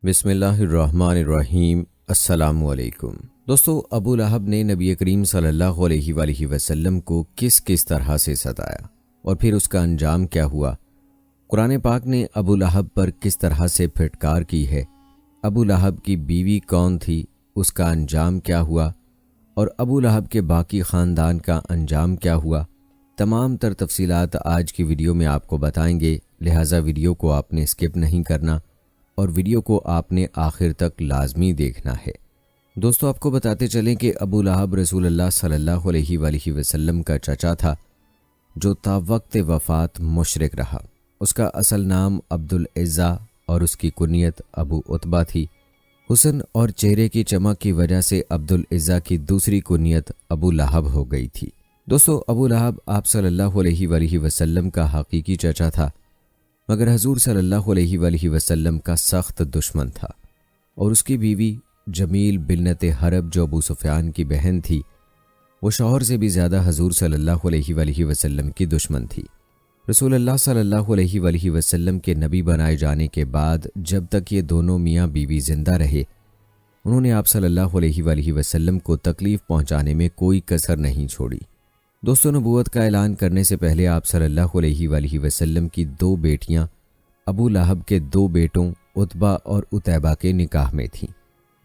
بسم اللہ الرحمن الرحیم۔ السلام علیکم دوستو، ابو لہب نے نبی کریم صلی اللہ علیہ وآلہ وسلم کو کس طرح سے ستایا اور پھر اس کا انجام کیا ہوا؟ قرآن پاک نے ابو لہب پر کس طرح سے پھٹکار کی ہے؟ ابو لہب کی بیوی کون تھی؟ اس کا انجام کیا ہوا؟ اور ابو لہب کے باقی خاندان کا انجام کیا ہوا؟ تمام تر تفصیلات آج کی ویڈیو میں آپ کو بتائیں گے، لہٰذا ویڈیو کو آپ نے اسکپ نہیں کرنا اور ویڈیو کو آپ نے آخر تک لازمی دیکھنا ہے۔ دوستو، آپ کو بتاتے چلیں کہ ابو لہب رسول اللہ صلی اللہ علیہ وآلہ وسلم کا چچا تھا جو تا وقت وفات مشرک رہا۔ اس کا اصل نام عبدالعزیٰ اور اس کی کنیت ابو عتبہ تھی۔ حسن اور چہرے کی چمک کی وجہ سے عبدالعزیٰ کی دوسری کنیت ابو لہب ہو گئی تھی۔ دوستو، ابو لہب آپ صلی اللہ علیہ وآلہ وسلم کا حقیقی چچا تھا، مگر حضور صلی اللہ علیہ وآلہ وسلم کا سخت دشمن تھا، اور اس کی بیوی جمیل بنت حرب جو ابو سفیان کی بہن تھی، وہ شوہر سے بھی زیادہ حضور صلی اللہ علیہ وآلہ وسلم کی دشمن تھی۔ رسول اللہ صلی اللہ علیہ وآلہ وسلم کے نبی بنائے جانے کے بعد جب تک یہ دونوں میاں بیوی زندہ رہے، انہوں نے آپ صلی اللہ علیہ وآلہ وسلم کو تکلیف پہنچانے میں کوئی کسر نہیں چھوڑی۔ دوستو، نبوت کا اعلان کرنے سے پہلے آپ صلی اللہ علیہ وآلہ وسلم کی دو بیٹیاں ابو لہب کے دو بیٹوں عتبہ اور عتیبہ کے نکاح میں تھیں۔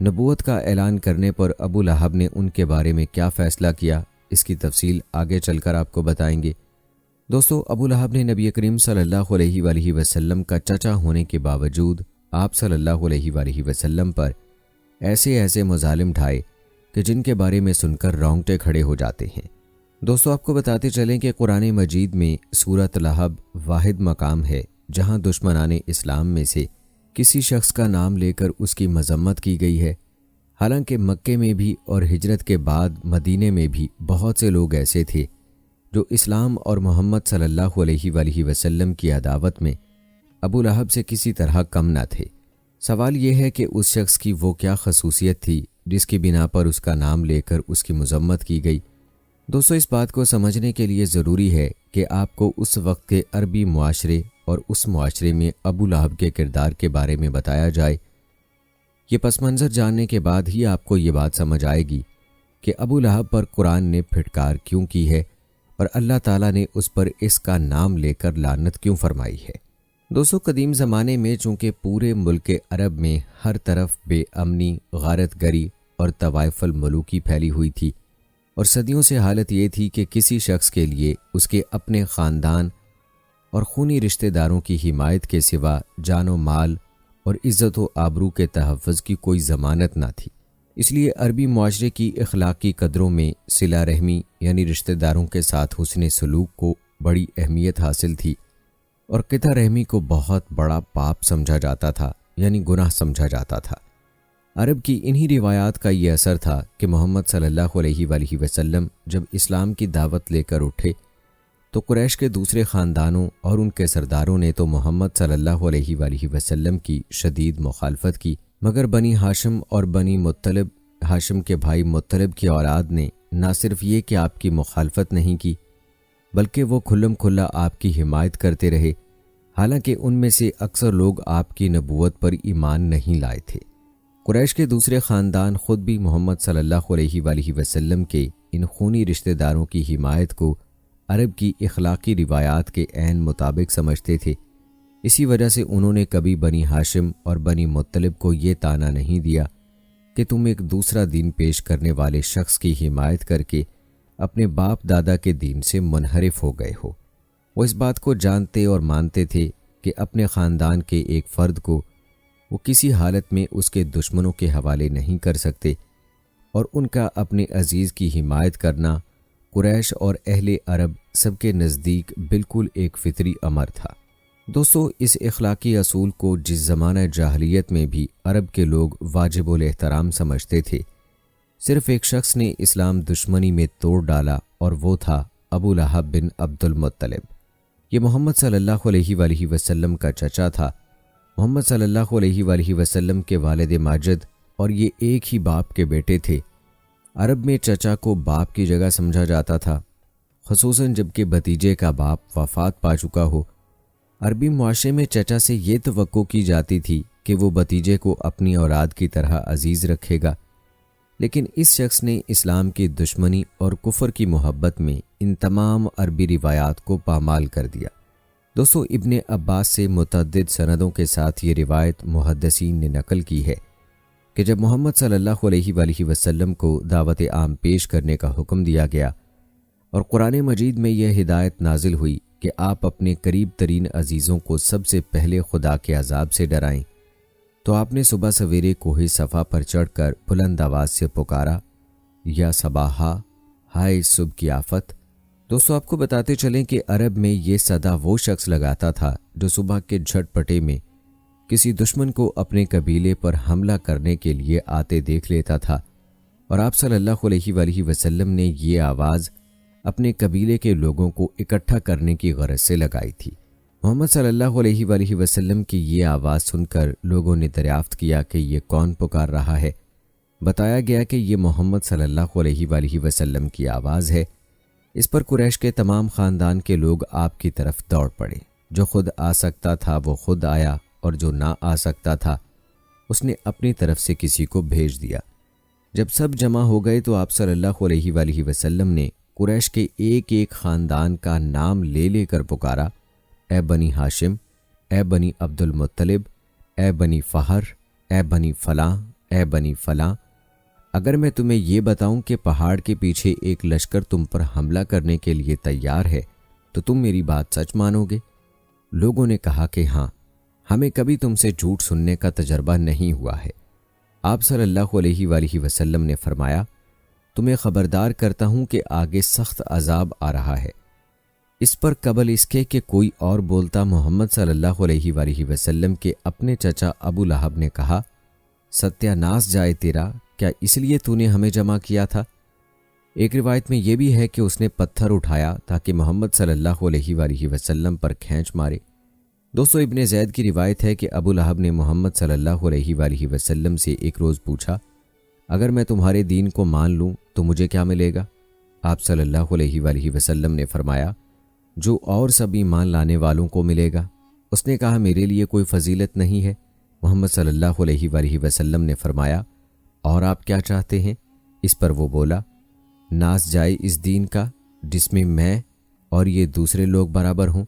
نبوت کا اعلان کرنے پر ابو لہب نے ان کے بارے میں کیا فیصلہ کیا، اس کی تفصیل آگے چل کر آپ کو بتائیں گے۔ دوستو، ابو لہب نے نبی کریم صلی اللہ علیہ وآلہ وسلم کا چچا ہونے کے باوجود آپ صلی اللہ علیہ وآلہ وسلم پر ایسے مظالم ڈھائے کہ جن کے بارے میں سن کر رونگٹے کھڑے ہو جاتے ہیں۔ دوستو، آپ کو بتاتے چلیں کہ قرآن مجید میں سورۃ لہب واحد مقام ہے جہاں دشمنان اسلام میں سے کسی شخص کا نام لے کر اس کی مذمت کی گئی ہے۔ حالانکہ مکے میں بھی اور ہجرت کے بعد مدینے میں بھی بہت سے لوگ ایسے تھے جو اسلام اور محمد صلی اللہ علیہ وآلہ وسلم کی عداوت میں ابو لہب سے کسی طرح کم نہ تھے۔ سوال یہ ہے کہ اس شخص کی وہ کیا خصوصیت تھی جس کی بنا پر اس کا نام لے کر اس کی مذمت کی گئی؟ دوستو، اس بات کو سمجھنے کے لیے ضروری ہے کہ آپ کو اس وقت کے عربی معاشرے اور اس معاشرے میں ابو لہب کے کردار کے بارے میں بتایا جائے۔ یہ پس منظر جاننے کے بعد ہی آپ کو یہ بات سمجھ آئے گی کہ ابو لہب پر قرآن نے پھٹکار کیوں کی ہے اور اللہ تعالیٰ نے اس پر اس کا نام لے کر لعنت کیوں فرمائی ہے۔ دوستو، قدیم زمانے میں چونکہ پورے ملک عرب میں ہر طرف بے امنی، غارت گری اور طوائف الملوکی پھیلی ہوئی تھی، اور صدیوں سے حالت یہ تھی کہ کسی شخص کے لیے اس کے اپنے خاندان اور خونی رشتہ داروں کی حمایت کے سوا جان و مال اور عزت و آبرو کے تحفظ کی کوئی ضمانت نہ تھی۔ اس لیے عربی معاشرے کی اخلاقی قدروں میں صلہ رحمی یعنی رشتہ داروں کے ساتھ حسن سلوک کو بڑی اہمیت حاصل تھی، اور قطع رحمی کو بہت بڑا پاپ سمجھا جاتا تھا، یعنی گناہ سمجھا جاتا تھا۔ عرب کی انہی روایات کا یہ اثر تھا کہ محمد صلی اللہ علیہ وآلہ وسلم جب اسلام کی دعوت لے کر اٹھے تو قریش کے دوسرے خاندانوں اور ان کے سرداروں نے تو محمد صلی اللہ علیہ وآلہ وسلم کی شدید مخالفت کی، مگر بنی ہاشم اور بنی مطلب، ہاشم کے بھائی مطلب کی اولاد نے نہ صرف یہ کہ آپ کی مخالفت نہیں کی بلکہ وہ کھلم کھلا آپ کی حمایت کرتے رہے، حالانکہ ان میں سے اکثر لوگ آپ کی نبوت پر ایمان نہیں لائے تھے۔ قریش کے دوسرے خاندان خود بھی محمد صلی اللہ علیہ وآلہ وسلم کے ان خونی رشتہ داروں کی حمایت کو عرب کی اخلاقی روایات کے عین مطابق سمجھتے تھے۔ اسی وجہ سے انہوں نے کبھی بنی ہاشم اور بنی مطلب کو یہ طعنہ نہیں دیا کہ تم ایک دوسرا دین پیش کرنے والے شخص کی حمایت کر کے اپنے باپ دادا کے دین سے منحرف ہو گئے ہو۔ وہ اس بات کو جانتے اور مانتے تھے کہ اپنے خاندان کے ایک فرد کو وہ کسی حالت میں اس کے دشمنوں کے حوالے نہیں کر سکتے، اور ان کا اپنے عزیز کی حمایت کرنا قریش اور اہل عرب سب کے نزدیک بالکل ایک فطری امر تھا۔ دوستو، اس اخلاقی اصول کو جس زمانہ جاہلیت میں بھی عرب کے لوگ واجب الاحترام سمجھتے تھے، صرف ایک شخص نے اسلام دشمنی میں توڑ ڈالا، اور وہ تھا ابو لہب بن عبد المطلب۔ یہ محمد صلی اللہ علیہ وآلہ وسلم کا چچا تھا۔ محمد صلی اللہ علیہ وآلہ وسلم کے والد ماجد اور یہ ایک ہی باپ کے بیٹے تھے۔ عرب میں چچا کو باپ کی جگہ سمجھا جاتا تھا، خصوصاً جب کہ بھتیجے کا باپ وفات پا چکا ہو۔ عربی معاشرے میں چچا سے یہ توقع کی جاتی تھی کہ وہ بھتیجے کو اپنی اولاد کی طرح عزیز رکھے گا، لیکن اس شخص نے اسلام کی دشمنی اور کفر کی محبت میں ان تمام عربی روایات کو پامال کر دیا۔ دوستو، ابن عباس سے متعدد سندوں کے ساتھ یہ روایت محدثین نے نقل کی ہے کہ جب محمد صلی اللہ علیہ وآلہ وسلم کو دعوت عام پیش کرنے کا حکم دیا گیا اور قرآن مجید میں یہ ہدایت نازل ہوئی کہ آپ اپنے قریب ترین عزیزوں کو سب سے پہلے خدا کے عذاب سے ڈرائیں، تو آپ نے صبح سویرے کوہ صفا پر چڑھ کر بلند آواز سے پکارا، یا صباحا، ہائے صبح کی آفت۔ دوستو، آپ کو بتاتے چلیں کہ عرب میں یہ صدا وہ شخص لگاتا تھا جو صبح کے جھٹ پٹے میں کسی دشمن کو اپنے قبیلے پر حملہ کرنے کے لیے آتے دیکھ لیتا تھا، اور آپ صلی اللہ علیہ وآلہ وسلم نے یہ آواز اپنے قبیلے کے لوگوں کو اکٹھا کرنے کی غرض سے لگائی تھی۔ محمد صلی اللہ علیہ وآلہ وسلم کی یہ آواز سن کر لوگوں نے دریافت کیا کہ یہ کون پکار رہا ہے۔ بتایا گیا کہ یہ محمد صلی اللہ علیہ وآلہ وسلم کی آواز ہے۔ اس پر قریش کے تمام خاندان کے لوگ آپ کی طرف دوڑ پڑے۔ جو خود آ سکتا تھا وہ خود آیا، اور جو نہ آ سکتا تھا اس نے اپنی طرف سے کسی کو بھیج دیا۔ جب سب جمع ہو گئے تو آپ صلی اللہ علیہ وآلہ وسلم نے قریش کے ایک ایک خاندان کا نام لے لے کر پکارا، اے بنی ہاشم، اے بنی عبد المطلب، اے بنی فہر، اے بنی فلاں، اے بنی فلاں، اگر میں تمہیں یہ بتاؤں کہ پہاڑ کے پیچھے ایک لشکر تم پر حملہ کرنے کے لیے تیار ہے تو تم میری بات سچ مانو گے؟ لوگوں نے کہا کہ ہاں، ہمیں کبھی تم سے جھوٹ سننے کا تجربہ نہیں ہوا ہے۔ آپ صلی اللہ علیہ وآلہ وسلم نے فرمایا، تمہیں خبردار کرتا ہوں کہ آگے سخت عذاب آ رہا ہے۔ اس پر قبل اس کے کہ کوئی اور بولتا، محمد صلی اللہ علیہ وآلہ وسلم کے اپنے چچا ابو لہب نے کہا، ستیہ ناس جائے تیرا، کیا اس لیے تو نے ہمیں جمع کیا تھا؟ ایک روایت میں یہ بھی ہے کہ اس نے پتھر اٹھایا تاکہ محمد صلی اللہ علیہ وآلہ وسلم پر کھینچ مارے۔ دوستو، ابن زید کی روایت ہے کہ ابو لہب نے محمد صلی اللہ علیہ وآلہ وسلم سے ایک روز پوچھا، اگر میں تمہارے دین کو مان لوں تو مجھے کیا ملے گا؟ آپ صلی اللہ علیہ وآلہ وسلم نے فرمایا، جو اور سب ایمان لانے والوں کو ملے گا۔ اس نے کہا، میرے لیے کوئی فضیلت نہیں ہے؟ محمد صلی اللہ علیہ وآلہ وسلم نے فرمایا، اور آپ کیا چاہتے ہیں؟ اس پر وہ بولا، ناس جائے اس دین کا جس میں میں اور یہ دوسرے لوگ برابر ہوں۔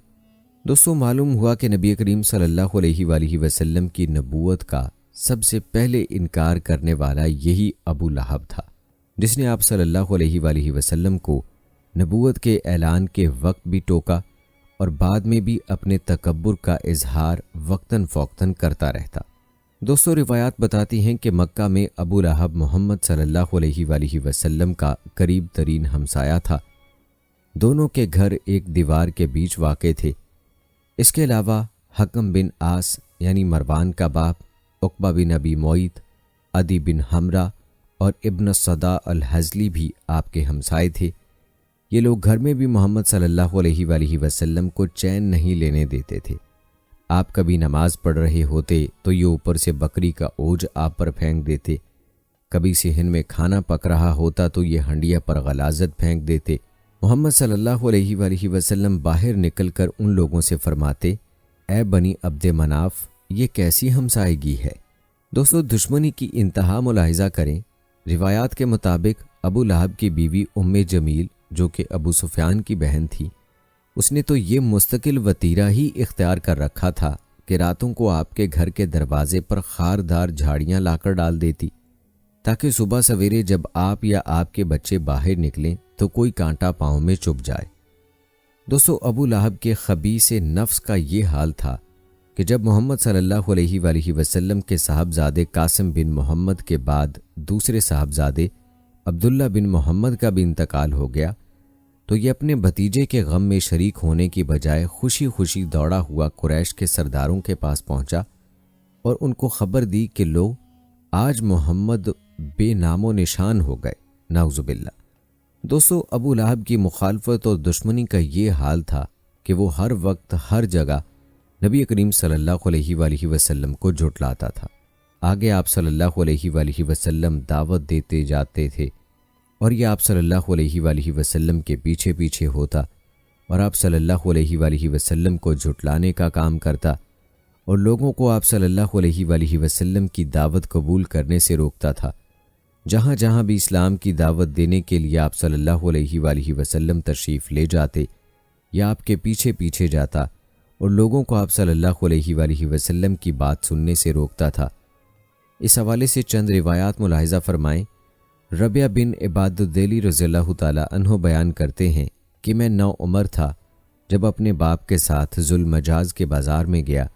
دوستو، معلوم ہوا کہ نبی کریم صلی اللہ علیہ وآلہ وسلم کی نبوت کا سب سے پہلے انکار کرنے والا یہی ابو لہب تھا، جس نے آپ صلی اللہ علیہ وآلہ وسلم کو نبوت کے اعلان کے وقت بھی ٹوکا اور بعد میں بھی اپنے تکبر کا اظہار وقتاً فوقتاً کرتا رہتا۔ دوستو، روایات بتاتی ہیں کہ مکہ میں ابو لہب محمد صلی اللہ علیہ وآلہ وسلم کا قریب ترین ہمسایہ تھا۔ دونوں کے گھر ایک دیوار کے بیچ واقع تھے۔ اس کے علاوہ حکم بن آس یعنی مروان کا باپ، عقبہ بن ابی معیط، عدی بن حمرہ اور ابن صدا الحزلی بھی آپ کے ہمسائے تھے۔ یہ لوگ گھر میں بھی محمد صلی اللہ علیہ وآلہ وسلم کو چین نہیں لینے دیتے تھے۔ آپ کبھی نماز پڑھ رہے ہوتے تو یہ اوپر سے بکری کا اوج آپ پر پھینک دیتے، کبھی صحن میں کھانا پک رہا ہوتا تو یہ ہنڈیا پر غلاظت پھینک دیتے۔ محمد صلی اللہ علیہ وآلہ وسلم باہر نکل کر ان لوگوں سے فرماتے، اے بنی عبد مناف، یہ کیسی ہمسائیگی ہے؟ دوستو، دشمنی کی انتہا ملاحظہ کریں۔ روایات کے مطابق ابو لہب کی بیوی ام جمیل، جو کہ ابو سفیان کی بہن تھی، اس نے تو یہ مستقل وتیرہ ہی اختیار کر رکھا تھا کہ راتوں کو آپ کے گھر کے دروازے پر خاردار جھاڑیاں لا کر ڈال دیتی، تاکہ صبح سویرے جب آپ یا آپ کے بچے باہر نکلیں تو کوئی کانٹا پاؤں میں چبھ جائے۔ دوستو، ابو لہب کے خبیث نفس کا یہ حال تھا کہ جب محمد صلی اللہ علیہ وآلہ وسلم کے صاحبزادے قاسم بن محمد کے بعد دوسرے صاحبزادے عبداللہ بن محمد کا بھی انتقال ہو گیا، تو یہ اپنے بھتیجے کے غم میں شریک ہونے کی بجائے خوشی خوشی دوڑا ہوا قریش کے سرداروں کے پاس پہنچا اور ان کو خبر دی کہ لو، آج محمد بے نام و نشان ہو گئے، نعوذ باللہ۔ دوستو، ابو لہب کی مخالفت اور دشمنی کا یہ حال تھا کہ وہ ہر وقت ہر جگہ نبی کریم صلی اللہ علیہ وآلہ وسلم کو جھٹلاتا تھا۔ آگے آپ صلی اللہ علیہ وآلہ وسلم دعوت دیتے جاتے تھے اور یہ آپ صلی اللہ علیہ وآلہ وسلم کے پیچھے پیچھے ہوتا اور آپ صلی اللہ علیہ وآلہ وسلم کو جھٹلانے کا کام کرتا اور لوگوں کو آپ صلی اللہ علیہ وآلہ وسلم کی دعوت قبول کرنے سے روکتا تھا۔ جہاں جہاں بھی اسلام کی دعوت دینے کے لیے آپ صلی اللہ علیہ وآلہ وسلم تشریف لے جاتے یا آپ کے پیچھے پیچھے جاتا اور لوگوں کو آپ صلی اللہ علیہ وآلہ وسلم کی بات سننے سے روکتا تھا۔ اس حوالے سے چند روایات ملاحظہ فرمائیں۔ ربیہ بن عباد الدیلی رضی اللہ تعالی عنہ بیان کرتے ہیں کہ میں 9 عمر تھا جب اپنے باپ کے ساتھ ذوالمجاز کے بازار میں گیا۔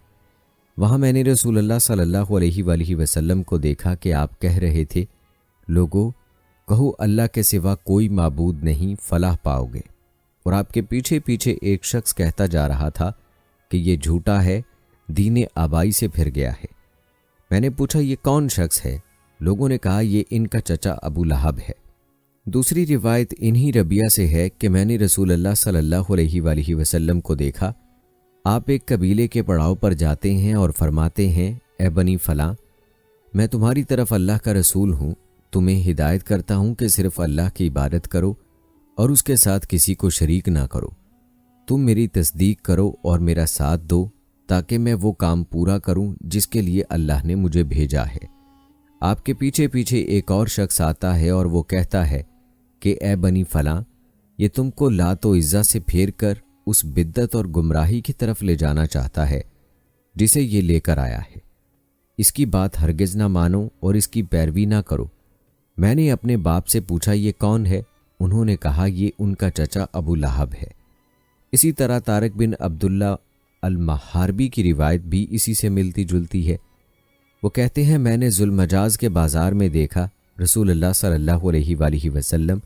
وہاں میں نے رسول اللہ صلی اللہ علیہ وآلہ وسلم کو دیکھا کہ آپ کہہ رہے تھے، لوگو کہو اللہ کے سوا کوئی معبود نہیں، فلاح پاؤ گے۔ اور آپ کے پیچھے پیچھے ایک شخص کہتا جا رہا تھا کہ یہ جھوٹا ہے، دین آبائی سے پھر گیا ہے۔ میں نے پوچھا یہ کون شخص ہے؟ لوگوں نے کہا یہ ان کا چچا ابو لہب ہے۔ دوسری روایت انہی ربیہ سے ہے کہ میں نے رسول اللہ صلی اللہ علیہ وآلہ وسلم کو دیکھا، آپ ایک قبیلے کے پڑاؤ پر جاتے ہیں اور فرماتے ہیں، اے بنی فلاں، میں تمہاری طرف اللہ کا رسول ہوں، تمہیں ہدایت کرتا ہوں کہ صرف اللہ کی عبادت کرو اور اس کے ساتھ کسی کو شریک نہ کرو۔ تم میری تصدیق کرو اور میرا ساتھ دو تاکہ میں وہ کام پورا کروں جس کے لیے اللہ نے مجھے بھیجا ہے۔ آپ کے پیچھے پیچھے ایک اور شخص آتا ہے اور وہ کہتا ہے کہ اے بنی فلاں، یہ تم کو لات و عزا سے پھیر کر اس بدعت اور گمراہی کی طرف لے جانا چاہتا ہے جسے یہ لے کر آیا ہے۔ اس کی بات ہرگز نہ مانو اور اس کی پیروی نہ کرو۔ میں نے اپنے باپ سے پوچھا یہ کون ہے؟ انہوں نے کہا یہ ان کا چچا ابو لہب ہے۔ اسی طرح طارق بن عبداللہ المحاربی کی روایت بھی اسی سے ملتی جلتی ہے۔ وہ کہتے ہیں میں نے ذوالمجاز کے بازار میں دیکھا رسول اللہ صلی اللہ علیہ وآلہ وسلم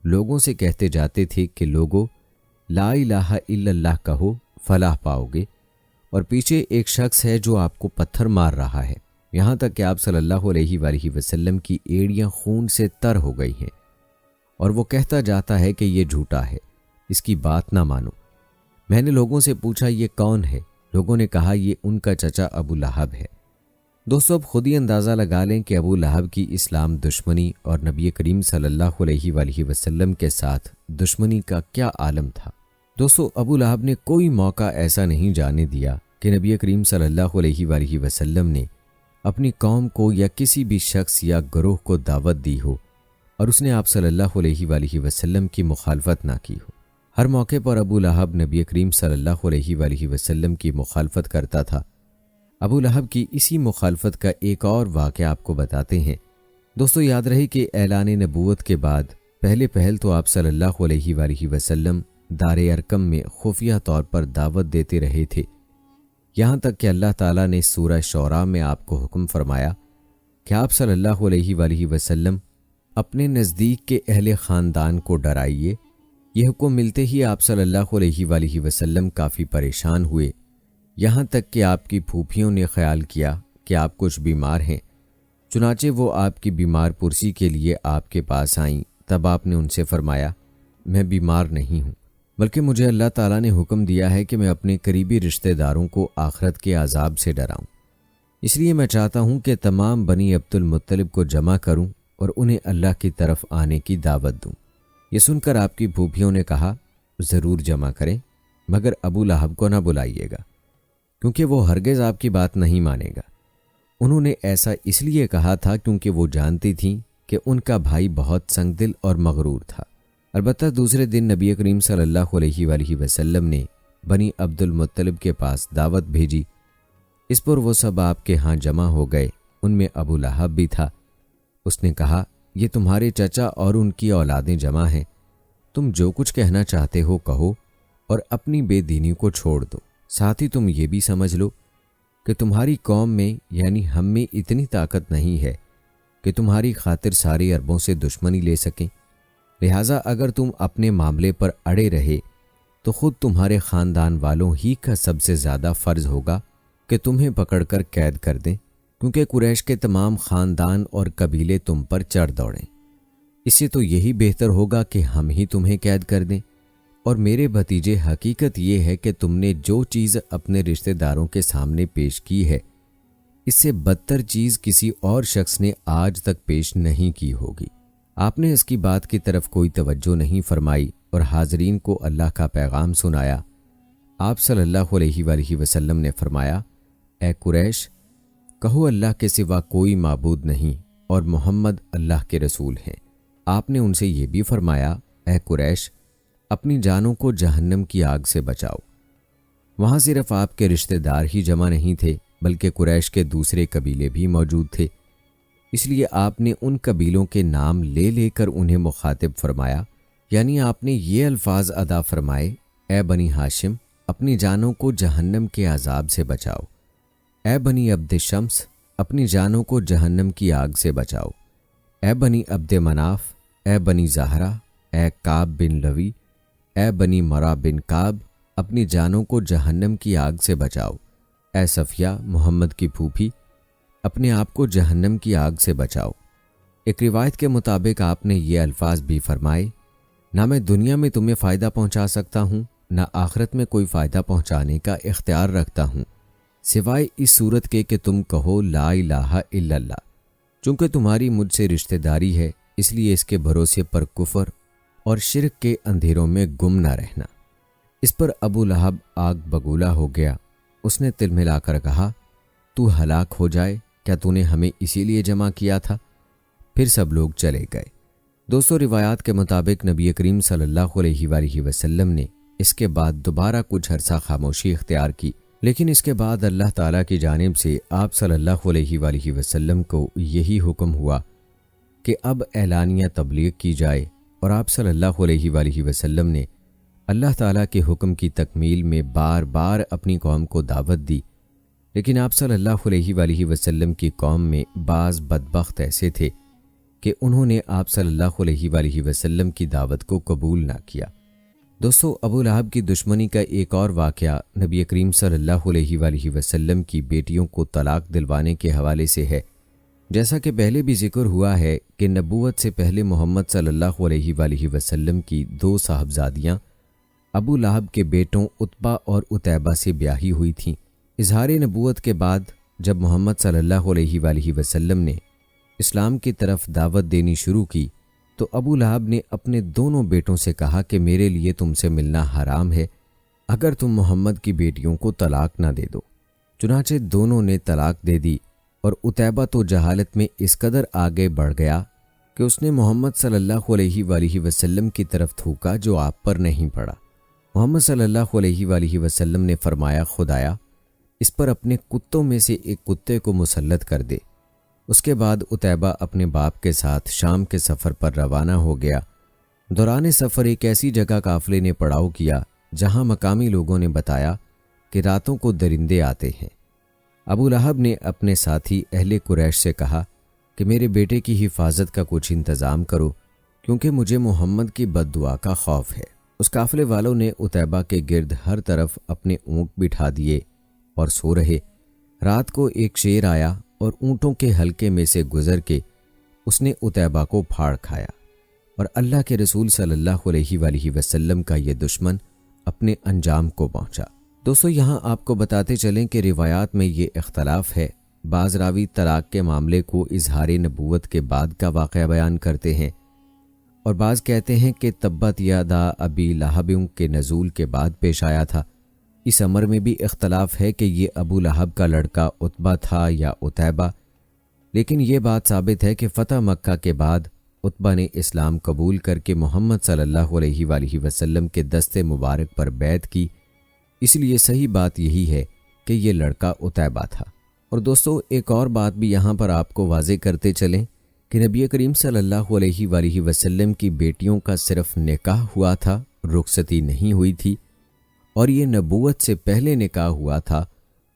لوگوں سے کہتے جاتے تھے کہ لوگو لا الہ الا اللہ کہو فلاح پاؤ گے، اور پیچھے ایک شخص ہے جو آپ کو پتھر مار رہا ہے، یہاں تک کہ آپ صلی اللہ علیہ وآلہ وسلم کی ایڑیاں خون سے تر ہو گئی ہیں، اور وہ کہتا جاتا ہے کہ یہ جھوٹا ہے، اس کی بات نہ مانو۔ میں نے لوگوں سے پوچھا یہ کون ہے؟ لوگوں نے کہا یہ ان کا چچا ابو لہب ہے۔ دوستو اب خود ہی اندازہ لگا لیں کہ ابو لہب کی اسلام دشمنی اور نبی کریم صلی اللہ علیہ وآلہ وسلم کے ساتھ دشمنی کا کیا عالم تھا۔ دوستو ابو لہب نے کوئی موقع ایسا نہیں جانے دیا کہ نبی کریم صلی اللہ علیہ وآلہ وسلم نے اپنی قوم کو یا کسی بھی شخص یا گروہ کو دعوت دی ہو اور اس نے آپ صلی اللہ علیہ وآلہ وسلم کی مخالفت نہ کی ہو۔ ہر موقع پر ابو لہب نبی کریم صلی اللہ علیہ وآلہ وسلم کی مخالفت کرتا تھا۔ ابو لہب کی اسی مخالفت کا ایک اور واقعہ آپ کو بتاتے ہیں۔ دوستو یاد رہے کہ اعلان نبوت کے بعد پہل تو آپ صلی اللہ علیہ وآلہ وسلم دار ارقم میں خفیہ طور پر دعوت دیتے رہے تھے، یہاں تک کہ اللہ تعالیٰ نے سورہ شعراء میں آپ کو حکم فرمایا کہ آپ صلی اللہ علیہ وآلہ وسلم اپنے نزدیک کے اہل خاندان کو ڈرائیے۔ یہ حکم ملتے ہی آپ صلی اللہ علیہ وآلہ وسلم کافی پریشان ہوئے، یہاں تک کہ آپ کی پھوپھیوں نے خیال کیا کہ آپ کچھ بیمار ہیں، چنانچہ وہ آپ کی بیمار پرسی کے لیے آپ کے پاس آئیں۔ تب آپ نے ان سے فرمایا میں بیمار نہیں ہوں، بلکہ مجھے اللہ تعالیٰ نے حکم دیا ہے کہ میں اپنے قریبی رشتہ داروں کو آخرت کے عذاب سے ڈراؤں، اس لیے میں چاہتا ہوں کہ تمام بنی عبد المطلب کو جمع کروں اور انہیں اللہ کی طرف آنے کی دعوت دوں۔ یہ سن کر آپ کی پھوپھیوں نے کہا ضرور جمع کریں، مگر ابو لہب کو نہ بلائیے گا کیونکہ وہ ہرگز آپ کی بات نہیں مانے گا۔ انہوں نے ایسا اس لیے کہا تھا کیونکہ وہ جانتی تھیں کہ ان کا بھائی بہت سنگ دل اور مغرور تھا۔ البتہ دوسرے دن نبی کریم صلی اللہ علیہ وآلہ وسلم نے بنی عبد المطلب کے پاس دعوت بھیجی، اس پر وہ سب آپ کے ہاں جمع ہو گئے، ان میں ابو لہب بھی تھا۔ اس نے کہا یہ تمہارے چچا اور ان کی اولادیں جمع ہیں، تم جو کچھ کہنا چاہتے ہو کہو اور اپنی بے دینی کو چھوڑ دو، ساتھ ہی تم یہ بھی سمجھ لو کہ تمہاری قوم میں یعنی ہم میں اتنی طاقت نہیں ہے کہ تمہاری خاطر سارے عربوں سے دشمنی لے سکیں، لہٰذا اگر تم اپنے معاملے پر اڑے رہے تو خود تمہارے خاندان والوں ہی کا سب سے زیادہ فرض ہوگا کہ تمہیں پکڑ کر قید کر دیں، کیونکہ قریش کے تمام خاندان اور قبیلے تم پر چڑھ دوڑیں۔ اس سے تو یہی بہتر ہوگا کہ ہم ہی تمہیں قید کر دیں۔ اور میرے بھتیجے حقیقت یہ ہے کہ تم نے جو چیز اپنے رشتہ داروں کے سامنے پیش کی ہے، اس سے بدتر چیز کسی اور شخص نے آج تک پیش نہیں کی ہوگی۔ آپ نے اس کی بات کی طرف کوئی توجہ نہیں فرمائی اور حاضرین کو اللہ کا پیغام سنایا۔ آپ صلی اللہ علیہ وآلہ وسلم نے فرمایا اے قریش، کہو اللہ کے سوا کوئی معبود نہیں اور محمد اللہ کے رسول ہیں۔ آپ نے ان سے یہ بھی فرمایا، اے قریش، اپنی جانوں کو جہنم کی آگ سے بچاؤ۔ وہاں صرف آپ کے رشتہ دار ہی جمع نہیں تھے بلکہ قریش کے دوسرے قبیلے بھی موجود تھے، اس لیے آپ نے ان قبیلوں کے نام لے لے کر انہیں مخاطب فرمایا، یعنی آپ نے یہ الفاظ ادا فرمائے، اے بنی ہاشم، اپنی جانوں کو جہنم کے عذاب سے بچاؤ، اے بنی عبد شمس، اپنی جانوں کو جہنم کی آگ سے بچاؤ، اے بنی عبد مناف، اے بنی زہرہ، اے کعب بن لوی، اے بنی مرا بن کعب، اپنی جانوں کو جہنم کی آگ سے بچاؤ، اے صفیہ محمد کی پھوپھی، اپنے آپ کو جہنم کی آگ سے بچاؤ۔ ایک روایت کے مطابق آپ نے یہ الفاظ بھی فرمائے، نہ میں دنیا میں تمہیں فائدہ پہنچا سکتا ہوں نہ آخرت میں کوئی فائدہ پہنچانے کا اختیار رکھتا ہوں، سوائے اس صورت کے کہ تم کہو لا الہ الا اللہ۔ چونکہ تمہاری مجھ سے رشتہ داری ہے، اس لیے اس کے بھروسے پر کفر اور شرک کے اندھیروں میں گم نہ رہنا۔ اس پر ابو لہب آگ بگولا ہو گیا۔ اس نے تل ملا کر کہا، تو ہلاک ہو جائے، کیا تو نے ہمیں اسی لیے جمع کیا تھا؟ پھر سب لوگ چلے گئے۔ دوستو، روایات کے مطابق نبی کریم صلی اللہ علیہ وآلہ وسلم نے اس کے بعد دوبارہ کچھ عرصہ خاموشی اختیار کی، لیکن اس کے بعد اللہ تعالیٰ کی جانب سے آپ صلی اللہ علیہ وآلہ وسلم کو یہی حکم ہوا کہ اب اعلانیہ تبلیغ کی جائے، اور آپ صلی اللہ علیہ وآلہ وسلم نے اللہ تعالیٰ کے حکم کی تکمیل میں بار بار اپنی قوم کو دعوت دی، لیکن آپ صلی اللہ علیہ وآلہ وسلم کی قوم میں بعض بدبخت ایسے تھے کہ انہوں نے آپ صلی اللہ علیہ وآلہ وسلم کی دعوت کو قبول نہ کیا۔ دوستو، ابو لہب کی دشمنی کا ایک اور واقعہ نبی کریم صلی اللہ علیہ وآلہ وسلم کی بیٹیوں کو طلاق دلوانے کے حوالے سے ہے۔ جیسا کہ پہلے بھی ذکر ہوا ہے کہ نبوت سے پہلے محمد صلی اللہ علیہ وآلہ وسلم کی 2 صاحبزادیاں ابو لہب کے بیٹوں عتبہ اور عتیبہ سے بیاہی ہوئی تھیں۔ اظہار نبوت کے بعد جب محمد صلی اللہ علیہ وآلہ وسلم نے اسلام کی طرف دعوت دینی شروع کی تو ابو لہب نے اپنے دونوں بیٹوں سے کہا کہ میرے لیے تم سے ملنا حرام ہے اگر تم محمد کی بیٹیوں کو طلاق نہ دے دو۔ چنانچہ دونوں نے طلاق دے دی، اور عتیبہ تو جہالت میں اس قدر آگے بڑھ گیا کہ اس نے محمد صلی اللہ علیہ وآلہ وسلم کی طرف تھوکا جو آپ پر نہیں پڑا۔ محمد صلی اللہ علیہ وآلہ وسلم نے فرمایا، خدایا اس پر اپنے کتوں میں سے ایک کتے کو مسلط کر دے۔ اس کے بعد عتیبہ اپنے باپ کے ساتھ شام کے سفر پر روانہ ہو گیا۔ دوران سفر ایک ایسی جگہ قافلے نے پڑاؤ کیا جہاں مقامی لوگوں نے بتایا کہ راتوں کو درندے آتے ہیں۔ ابو لہب نے اپنے ساتھی اہل قریش سے کہا کہ میرے بیٹے کی حفاظت کا کچھ انتظام کرو، کیونکہ مجھے محمد کی بد دعا کا خوف ہے۔ اس قافلے والوں نے عتیبہ کے گرد ہر طرف اپنے اونٹ بٹھا دیے اور سو رہے۔ رات کو ایک شیر آیا اور اونٹوں کے حلقے میں سے گزر کے اس نے عتیبہ کو پھاڑ کھایا، اور اللہ کے رسول صلی اللہ علیہ وآلہ وسلم کا یہ دشمن اپنے انجام کو پہنچا۔ دوستو، یہاں آپ کو بتاتے چلیں کہ روایات میں یہ اختلاف ہے۔ بعض راوی طلاق کے معاملے کو اظہار نبوت کے بعد کا واقعہ بیان کرتے ہیں، اور بعض کہتے ہیں کہ تبت یادا ابی لہب کے نزول کے بعد پیش آیا تھا۔ اس امر میں بھی اختلاف ہے کہ یہ ابو لہب کا لڑکا عتبہ تھا یا عتیبہ، لیکن یہ بات ثابت ہے کہ فتح مکہ کے بعد عتبہ نے اسلام قبول کر کے محمد صلی اللہ علیہ وآلہ وسلم کے دستے مبارک پر بیعت کی، اس لیے صحیح بات یہی ہے کہ یہ لڑکا عتیبہ تھا۔ اور دوستو، ایک اور بات بھی یہاں پر آپ کو واضح کرتے چلیں کہ نبی کریم صلی اللہ علیہ وآلہ وسلم کی بیٹیوں کا صرف نکاح ہوا تھا، رخصتی نہیں ہوئی تھی، اور یہ نبوت سے پہلے نکاح ہوا تھا۔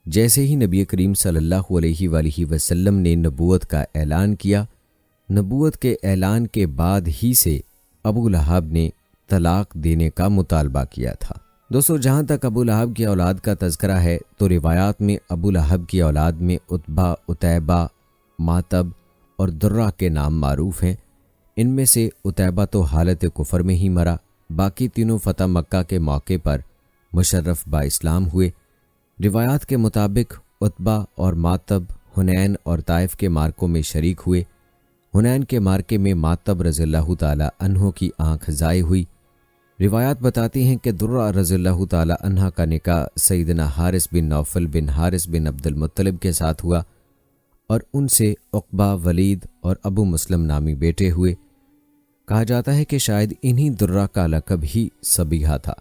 جیسے ہی نبی کریم صلی اللہ علیہ وآلہ وسلم نے نبوت کا اعلان کیا، نبوت کے اعلان کے بعد ہی سے ابو لہب نے طلاق دینے کا مطالبہ کیا تھا۔ دوستو، جہاں تک ابو لہب کی اولاد کا تذکرہ ہے تو روایات میں ابو لہب کی اولاد میں عتبہ، عتیبہ، ماتب اور درہ کے نام معروف ہیں۔ ان میں سے عتیبہ تو حالت کفر میں ہی مرا، باقی تینوں فتح مکہ کے موقع پر مشرف با اسلام ہوئے۔ روایات کے مطابق عتبہ اور ماتب حنین اور طائف کے مارکوں میں شریک ہوئے۔ حنین کے مارکے میں ماتب رضی اللہ تعالی عنہ کی آنکھ ضائع ہوئی، روایات بتاتی ہیں کہ درہ رضی اللہ تعالی عنہ کا نکاح سیدنا حارث بن نوفل بن حارث بن عبد المطلب کے ساتھ ہوا اور ان سے عقبہ، ولید اور ابو مسلم نامی بیٹے ہوئے۔ کہا جاتا ہے کہ شاید انہی درہ کا لقب ہی صبیحہ تھا،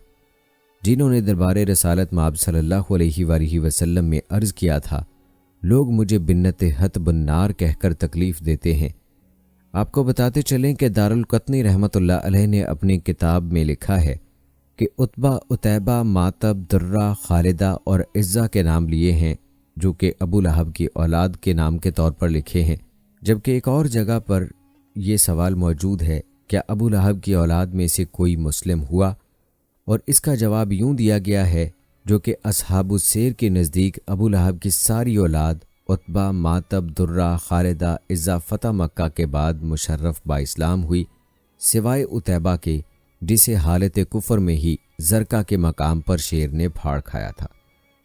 جنہوں نے دربار رسالت مآب صلی اللہ علیہ وآلہ وسلم میں عرض کیا تھا، لوگ مجھے بنت حطب النار کہہ کر تکلیف دیتے ہیں۔ آپ کو بتاتے چلیں کہ دارالقطنی رحمۃ اللہ علیہ نے اپنی کتاب میں لکھا ہے کہ عتبہ، عتیبہ، ماتب، درہ، خالدہ اور عزہ کے نام لیے ہیں، جو کہ ابو لہب کی اولاد کے نام کے طور پر لکھے ہیں، جبکہ ایک اور جگہ پر یہ سوال موجود ہے، کیا ابو لہب کی اولاد میں سے کوئی مسلم ہوا؟ اور اس کا جواب یوں دیا گیا ہے، جو کہ اصحاب السیر کے نزدیک ابو لہب کی ساری اولاد عتبہ، ماتب، درہ، خالدہ، عزہ فتح مکہ کے بعد مشرف با اسلام ہوئی، سوائے عتیبہ کے، جسے حالت کفر میں ہی زرقہ کے مقام پر شیر نے پھاڑ کھایا تھا۔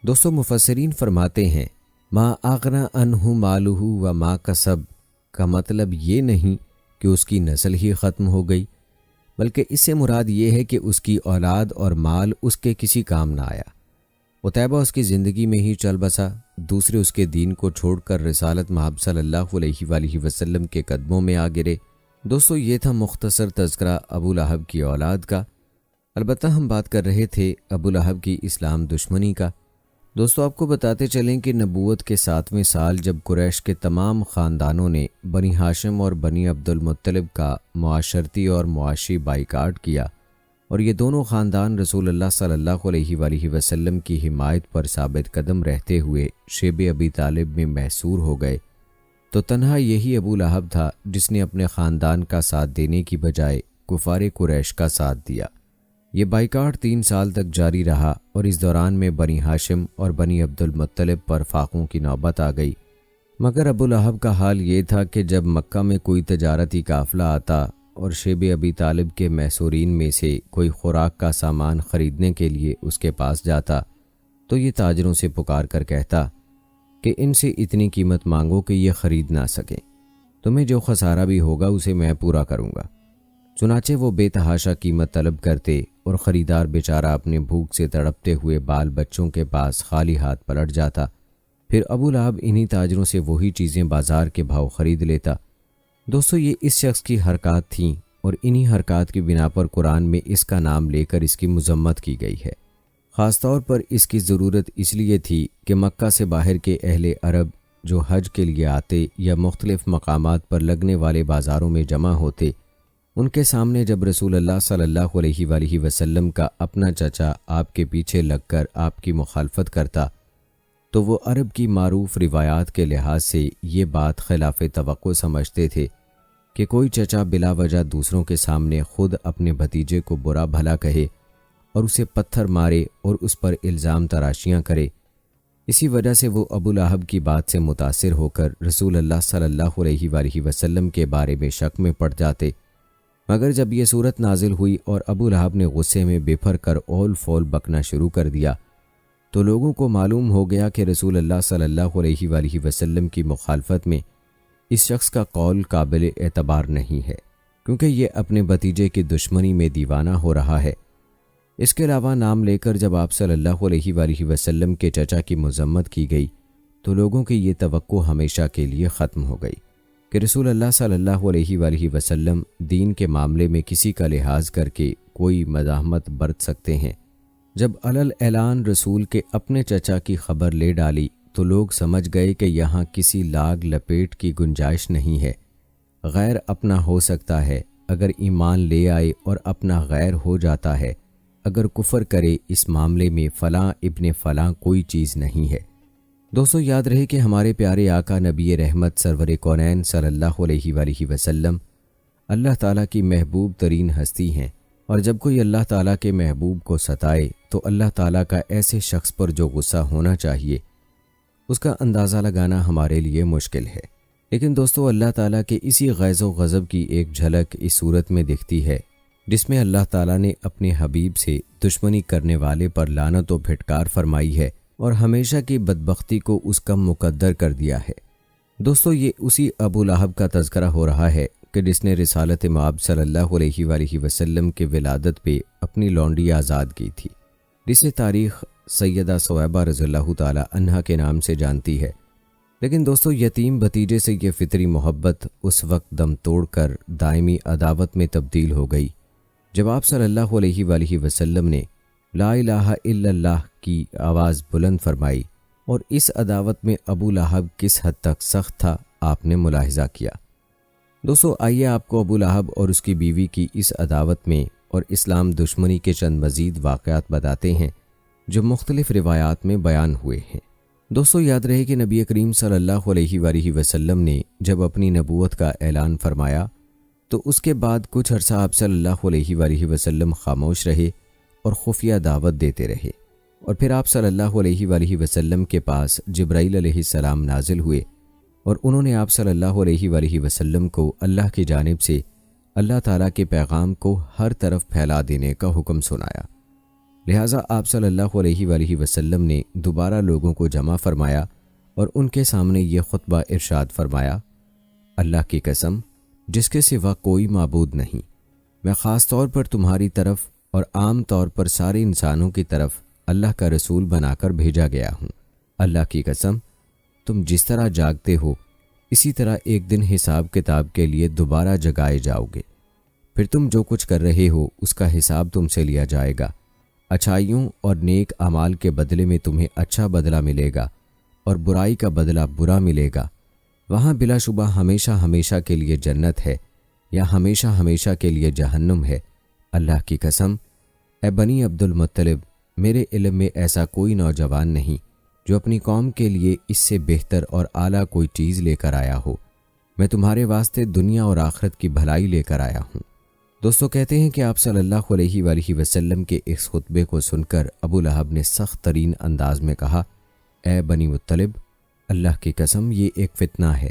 دوستو، مفسرین فرماتے ہیں ما اغنی عنہ مالہ و ما کسب کا مطلب یہ نہیں کہ اس کی نسل ہی ختم ہو گئی، بلکہ اس سے مراد یہ ہے کہ اس کی اولاد اور مال اس کے کسی کام نہ آیا۔ عتیبہ اس کی زندگی میں ہی چل بسا، دوسرے اس کے دین کو چھوڑ کر رسالت مآب صلی اللہ علیہ وآلہ وسلم کے قدموں میں آ گرے۔ دوستو، یہ تھا مختصر تذکرہ ابو لہب کی اولاد کا۔ البتہ ہم بات کر رہے تھے ابو لہب کی اسلام دشمنی کا۔ دوستو، آپ کو بتاتے چلیں کہ نبوت کے 7ویں سال جب قریش کے تمام خاندانوں نے بنی ہاشم اور بنی عبد المطلب کا معاشرتی اور معاشی بائیکاٹ کیا اور یہ دونوں خاندان رسول اللہ صلی اللہ علیہ وآلہ وسلم کی حمایت پر ثابت قدم رہتے ہوئے شیب ابی طالب میں محصور ہو گئے، تو تنہا یہی ابو لہب تھا جس نے اپنے خاندان کا ساتھ دینے کی بجائے کفار قریش کا ساتھ دیا۔ یہ بائیکاٹ 3 سال تک جاری رہا اور اس دوران میں بنی ہاشم اور بنی عبد المطلب پر فاقوں کی نوبت آ گئی، مگر ابو لہب کا حال یہ تھا کہ جب مکہ میں کوئی تجارتی قافلہ آتا اور شیب ابی طالب کے محصورین میں سے کوئی خوراک کا سامان خریدنے کے لیے اس کے پاس جاتا تو یہ تاجروں سے پکار کر کہتا کہ ان سے اتنی قیمت مانگو کہ یہ خرید نہ سکیں، تمہیں جو خسارہ بھی ہوگا اسے میں پورا کروں گا۔ چنانچہ وہ بے تحاشا قیمت طلب کرتے اور خریدار بیچارہ اپنے بھوک سے تڑپتے ہوئے بال بچوں کے پاس خالی ہاتھ پلٹ جاتا۔ پھر ابو لہب انہی تاجروں سے وہی چیزیں بازار کے بھاؤ خرید لیتا۔ دوستو، یہ اس شخص کی حرکات تھیں اور انہی حرکات کی بنا پر قرآن میں اس کا نام لے کر اس کی مذمت کی گئی ہے۔ خاص طور پر اس کی ضرورت اس لیے تھی کہ مکہ سے باہر کے اہل عرب جو حج کے لیے آتے یا مختلف مقامات پر لگنے والے بازاروں میں جمع ہوتے، ان کے سامنے جب رسول اللہ صلی اللہ علیہ وآلہ وسلم کا اپنا چچا آپ کے پیچھے لگ کر آپ کی مخالفت کرتا تو وہ عرب کی معروف روایات کے لحاظ سے یہ بات خلاف توقع سمجھتے تھے کہ کوئی چچا بلا وجہ دوسروں کے سامنے خود اپنے بھتیجے کو برا بھلا کہے اور اسے پتھر مارے اور اس پر الزام تراشیاں کرے۔ اسی وجہ سے وہ ابو لہب کی بات سے متاثر ہو کر رسول اللہ صلی اللہ علیہ وآلہ وسلم کے بارے میں شک میں پڑ جاتے، مگر جب یہ صورت نازل ہوئی اور ابو لہب نے غصے میں بفر کر اول فول بکنا شروع کر دیا تو لوگوں کو معلوم ہو گیا کہ رسول اللہ صلی اللہ علیہ وآلہ وسلم کی مخالفت میں اس شخص کا قول قابل اعتبار نہیں ہے، کیونکہ یہ اپنے بھتیجے کی دشمنی میں دیوانہ ہو رہا ہے۔ اس کے علاوہ نام لے کر جب آپ صلی اللہ علیہ وآلہ وسلم کے چچا کی مذمت کی گئی تو لوگوں کی یہ توقع ہمیشہ کے لیے ختم ہو گئی کہ رسول اللہ صلی اللہ علیہ وآلہ وسلم دین کے معاملے میں کسی کا لحاظ کر کے کوئی مزاحمت برت سکتے ہیں۔ جب علل اعلان رسول کے اپنے چچا کی خبر لے ڈالی تو لوگ سمجھ گئے کہ یہاں کسی لاگ لپیٹ کی گنجائش نہیں ہے، غیر اپنا ہو سکتا ہے اگر ایمان لے آئے اور اپنا غیر ہو جاتا ہے اگر کفر کرے، اس معاملے میں فلاں ابن فلاں کوئی چیز نہیں ہے۔ دوستو، یاد رہے کہ ہمارے پیارے آقا نبی رحمت سرور کونین صلی اللہ علیہ وآلہ وسلم اللہ تعالیٰ کی محبوب ترین ہستی ہیں، اور جب کوئی اللہ تعالیٰ کے محبوب کو ستائے تو اللہ تعالیٰ کا ایسے شخص پر جو غصہ ہونا چاہیے اس کا اندازہ لگانا ہمارے لیے مشکل ہے۔ لیکن دوستو، اللہ تعالیٰ کے اسی غیظ و غضب کی ایک جھلک اس صورت میں دکھتی ہے جس میں اللہ تعالیٰ نے اپنے حبیب سے دشمنی کرنے والے پر لعنت و پھٹکار فرمائی ہے اور ہمیشہ کی بدبختی کو اس کا مقدر کر دیا ہے۔ دوستو، یہ اسی ابو لہب کا تذکرہ ہو رہا ہے کہ کہ جس نے رسالت مآب صلی اللہ علیہ وآلہ وسلم کے ولادت پہ اپنی لونڈی آزاد کی تھی، جسے تاریخ سیدہ ثویبہ رضی اللہ تعالی عنہا کے نام سے جانتی ہے۔ لیکن دوستو، یتیم بھتیجے سے یہ فطری محبت اس وقت دم توڑ کر دائمی عداوت میں تبدیل ہو گئی جب آپ صلی اللہ علیہ وآلہ وسلم نے لا الہ الا اللہ کی آواز بلند فرمائی، اور اس عداوت میں ابو لہب کس حد تک سخت تھا آپ نے ملاحظہ کیا۔ دوستو، آئیے آپ کو ابو لہب اور اس کی بیوی کی اس عداوت میں اور اسلام دشمنی کے چند مزید واقعات بتاتے ہیں جو مختلف روایات میں بیان ہوئے ہیں۔ دوستو، یاد رہے کہ نبی کریم صلی اللہ علیہ وآلہ وسلم نے جب اپنی نبوت کا اعلان فرمایا تو اس کے بعد کچھ عرصہ آپ صلی اللہ علیہ وآلہ وسلم خاموش رہے اور خفیہ دعوت دیتے رہے، اور پھر آپ صلی اللہ علیہ وآلہ وسلم کے پاس جبرائیل علیہ السلام نازل ہوئے اور انہوں نے آپ صلی اللہ علیہ وآلہ وسلم کو اللہ کی جانب سے اللہ تعالیٰ کے پیغام کو ہر طرف پھیلا دینے کا حکم سنایا۔ لہٰذا آپ صلی اللہ علیہ وآلہ وسلم نے دوبارہ لوگوں کو جمع فرمایا اور ان کے سامنے یہ خطبہ ارشاد فرمایا: اللہ کی قسم، جس کے سوا کوئی معبود نہیں، میں خاص طور پر تمہاری طرف اور عام طور پر سارے انسانوں کی طرف اللہ کا رسول بنا کر بھیجا گیا ہوں۔ اللہ کی قسم، تم جس طرح جاگتے ہو اسی طرح ایک دن حساب کتاب کے لیے دوبارہ جگائے جاؤ گے، پھر تم جو کچھ کر رہے ہو اس کا حساب تم سے لیا جائے گا۔ اچھائیوں اور نیک اعمال کے بدلے میں تمہیں اچھا بدلہ ملے گا اور برائی کا بدلہ برا ملے گا۔ وہاں بلا شبہ ہمیشہ ہمیشہ کے لیے جنت ہے یا ہمیشہ ہمیشہ کے لیے جہنم ہے۔ اللہ کی قسم، اے بنی عبد المطلب، میرے علم میں ایسا کوئی نوجوان نہیں جو اپنی قوم کے لیے اس سے بہتر اور اعلیٰ کوئی چیز لے کر آیا ہو۔ میں تمہارے واسطے دنیا اور آخرت کی بھلائی لے کر آیا ہوں۔ دوستو، کہتے ہیں کہ آپ صلی اللہ علیہ وآلہ وسلم کے اس خطبے کو سن کر ابو لہب نے سخت ترین انداز میں کہا: اے بنی مطلب، اللہ کی قسم، یہ ایک فتنہ ہے۔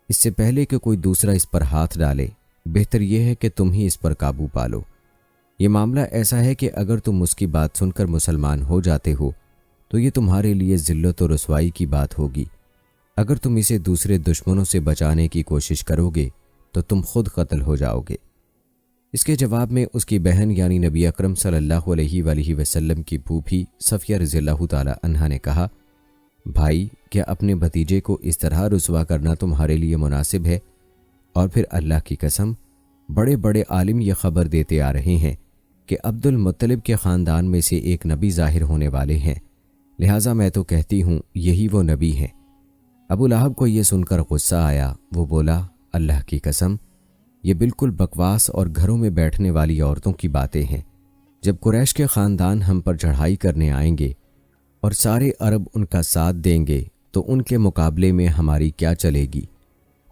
اس سے پہلے کہ کوئی دوسرا اس پر ہاتھ ڈالے، بہتر یہ ہے کہ تم ہی اس پر قابو پالو۔ یہ معاملہ ایسا ہے کہ اگر تم اس کی بات سن کر مسلمان ہو جاتے ہو تو یہ تمہارے لیے ذلت و رسوائی کی بات ہوگی۔ اگر تم اسے دوسرے دشمنوں سے بچانے کی کوشش کرو گے تو تم خود قتل ہو جاؤ گے۔ اس کے جواب میں اس کی بہن یعنی نبی اکرم صلی اللہ علیہ وآلہ وسلم کی پھوپھی صفیہ رضی اللہ تعالی عنہا نے کہا: بھائی، کیا اپنے بھتیجے کو اس طرح رسوا کرنا تمہارے لیے مناسب ہے؟ اور پھر اللہ کی قسم، بڑے بڑے عالم یہ خبر دیتے آ رہے ہیں کہ عبد المطلب کے خاندان میں سے ایک نبی ظاہر ہونے والے ہیں، لہٰذا میں تو کہتی ہوں یہی وہ نبی ہیں۔ ابو لہب کو یہ سن کر غصہ آیا۔ وہ بولا: اللہ کی قسم، یہ بالکل بکواس اور گھروں میں بیٹھنے والی عورتوں کی باتیں ہیں۔ جب قریش کے خاندان ہم پر چڑھائی کرنے آئیں گے اور سارے عرب ان کا ساتھ دیں گے تو ان کے مقابلے میں ہماری کیا چلے گی؟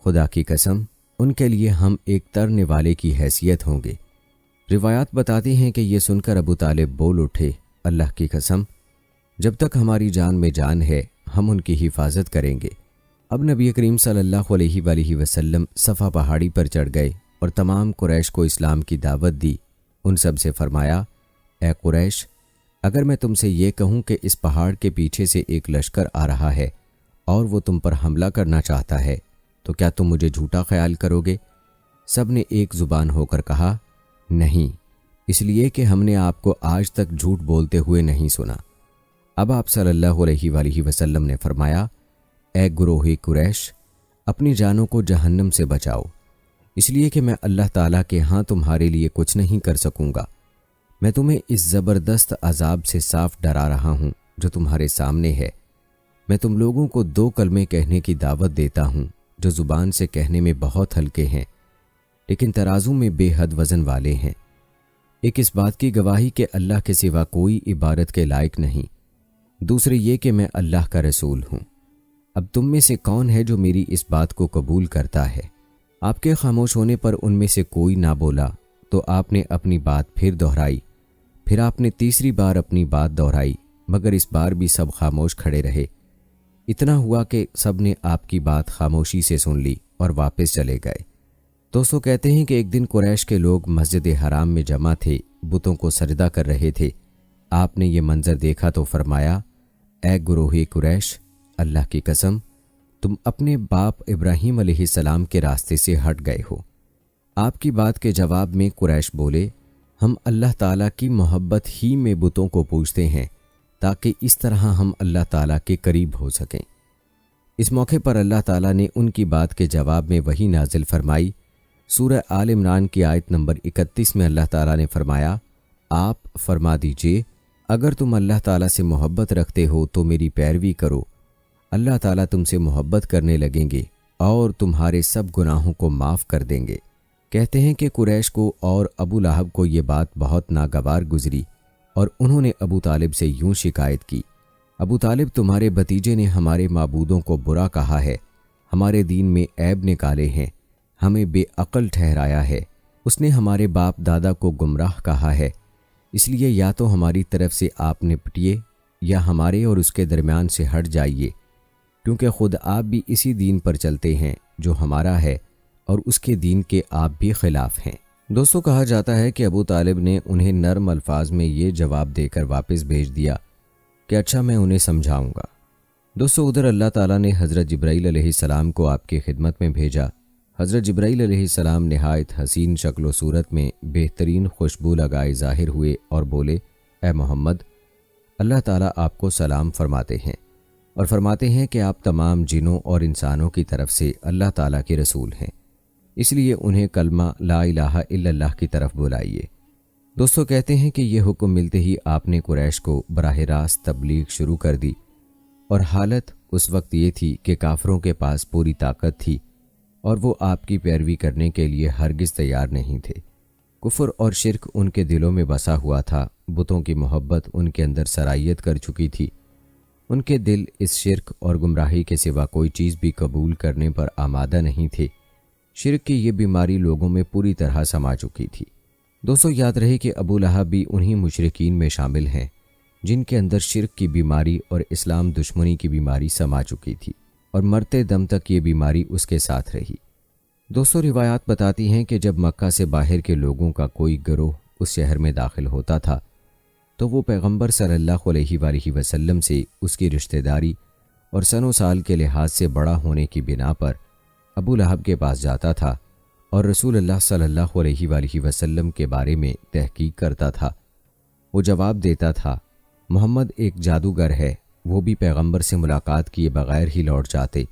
خدا کی قسم، ان کے لیے ہم ایک ترنے والے کی حیثیت ہوں گے۔ روایات بتاتی ہیں کہ یہ سن کر ابو طالب بول اٹھے: اللہ کی قسم، جب تک ہماری جان میں جان ہے ہم ان کی حفاظت کریں گے۔ اب نبی کریم صلی اللہ علیہ وآلہ وسلم صفا پہاڑی پر چڑھ گئے اور تمام قریش کو اسلام کی دعوت دی۔ ان سب سے فرمایا: اے قریش، اگر میں تم سے یہ کہوں کہ اس پہاڑ کے پیچھے سے ایک لشکر آ رہا ہے اور وہ تم پر حملہ کرنا چاہتا ہے تو کیا تم مجھے جھوٹا خیال کرو گے؟ سب نے ایک زبان ہو کر کہا: نہیں، اس لیے کہ ہم نے آپ کو آج تک جھوٹ بولتے ہوئے نہیں سنا۔ اب آپ صلی اللہ علیہ وآلہ وسلم نے فرمایا: اے گروہ قریش، اپنی جانوں کو جہنم سے بچاؤ، اس لیے کہ میں اللہ تعالیٰ کے ہاں تمہارے لیے کچھ نہیں کر سکوں گا۔ میں تمہیں اس زبردست عذاب سے صاف ڈرا رہا ہوں جو تمہارے سامنے ہے۔ میں تم لوگوں کو 2 کلمے کہنے کی دعوت دیتا ہوں جو زبان سے کہنے میں بہت ہلکے ہیں لیکن ترازو میں بے حد وزن والے ہیں۔ ایک اس بات کی گواہی کہ اللہ کے سوا کوئی عبادت کے لائق نہیں، دوسرے یہ کہ میں اللہ کا رسول ہوں۔ اب تم میں سے کون ہے جو میری اس بات کو قبول کرتا ہے؟ آپ کے خاموش ہونے پر ان میں سے کوئی نہ بولا تو آپ نے اپنی بات پھر دہرائی۔ پھر آپ نے تیسری بار اپنی بات دہرائی، مگر اس بار بھی سب خاموش کھڑے رہے۔ اتنا ہوا کہ سب نے آپ کی بات خاموشی سے سن لی اور واپس چلے گئے۔ دوستو، کہتے ہیں کہ ایک دن قریش کے لوگ مسجد حرام میں جمع تھے، بتوں کو سجدہ کر رہے تھے۔ آپ نے یہ منظر دیکھا تو فرمایا: اے گروہ قریش، اللہ کی قسم، تم اپنے باپ ابراہیم علیہ السلام کے راستے سے ہٹ گئے ہو۔ آپ کی بات کے جواب میں قریش بولے، ہم اللہ تعالیٰ کی محبت ہی میں بتوں کو پوجتے ہیں تاکہ اس طرح ہم اللہ تعالیٰ کے قریب ہو سکیں۔ اس موقع پر اللہ تعالیٰ نے ان کی بات کے جواب میں وحی نازل فرمائی۔ سورہ آل عمران کی آیت نمبر 31 میں اللہ تعالیٰ نے فرمایا، آپ فرما دیجئے اگر تم اللہ تعالیٰ سے محبت رکھتے ہو تو میری پیروی کرو، اللہ تعالیٰ تم سے محبت کرنے لگیں گے اور تمہارے سب گناہوں کو معاف کر دیں گے۔ کہتے ہیں کہ قریش کو اور ابو لہب کو یہ بات بہت ناگوار گزری اور انہوں نے ابو طالب سے یوں شکایت کی، ابو طالب تمہارے بھتیجے نے ہمارے معبودوں کو برا کہا ہے، ہمارے دین میں عیب نکالے ہیں، ہمیں بے عقل ٹھہرایا ہے، اس نے ہمارے باپ دادا کو گمراہ کہا ہے، اس لیے یا تو ہماری طرف سے آپ نپٹیے یا ہمارے اور اس کے درمیان سے ہٹ جائیے، کیونکہ خود آپ بھی اسی دین پر چلتے ہیں جو ہمارا ہے اور اس کے دین کے آپ بھی خلاف ہیں۔ دوستو، کہا جاتا ہے کہ ابو طالب نے انہیں نرم الفاظ میں یہ جواب دے کر واپس بھیج دیا کہ اچھا میں انہیں سمجھاؤں گا۔ دوستو، ادھر اللہ تعالیٰ نے حضرت جبرائیل علیہ السلام کو آپ کی خدمت میں بھیجا۔ حضرت جبرائیل علیہ السلام نہایت حسین شکل و صورت میں بہترین خوشبو لگائے ظاہر ہوئے اور بولے، اے محمد، اللہ تعالیٰ آپ کو سلام فرماتے ہیں اور فرماتے ہیں کہ آپ تمام جنوں اور انسانوں کی طرف سے اللہ تعالیٰ کے رسول ہیں، اس لیے انہیں کلمہ لا الہ الا اللہ کی طرف بلائیے۔ دوستو، کہتے ہیں کہ یہ حکم ملتے ہی آپ نے قریش کو براہ راست تبلیغ شروع کر دی، اور حالت اس وقت یہ تھی کہ کافروں کے پاس پوری طاقت تھی اور وہ آپ کی پیروی کرنے کے لیے ہرگز تیار نہیں تھے۔ کفر اور شرک ان کے دلوں میں بسا ہوا تھا، بتوں کی محبت ان کے اندر سرایت کر چکی تھی، ان کے دل اس شرک اور گمراہی کے سوا کوئی چیز بھی قبول کرنے پر آمادہ نہیں تھے۔ شرک کی یہ بیماری لوگوں میں پوری طرح سما چکی تھی۔ دوستو، یاد رہے کہ ابو لہب بھی انہی مشرکین میں شامل ہیں جن کے اندر شرک کی بیماری اور اسلام دشمنی کی بیماری سما چکی تھی، اور مرتے دم تک یہ بیماری اس کے ساتھ رہی۔ دوستو، روایات بتاتی ہیں کہ جب مکہ سے باہر کے لوگوں کا کوئی گروہ اس شہر میں داخل ہوتا تھا تو وہ پیغمبر صلی اللہ علیہ وآلہ وسلم سے اس کی رشتہ داری اور سن و سال کے لحاظ سے بڑا ہونے کی بنا پر ابو لہب کے پاس جاتا تھا اور رسول اللہ صلی اللہ علیہ وآلہ وسلم کے بارے میں تحقیق کرتا تھا۔ وہ جواب دیتا تھا، محمد ایک جادوگر ہے، وہ بھی پیغمبر سے ملاقات کیے بغیر ہی لوٹ جاتے۔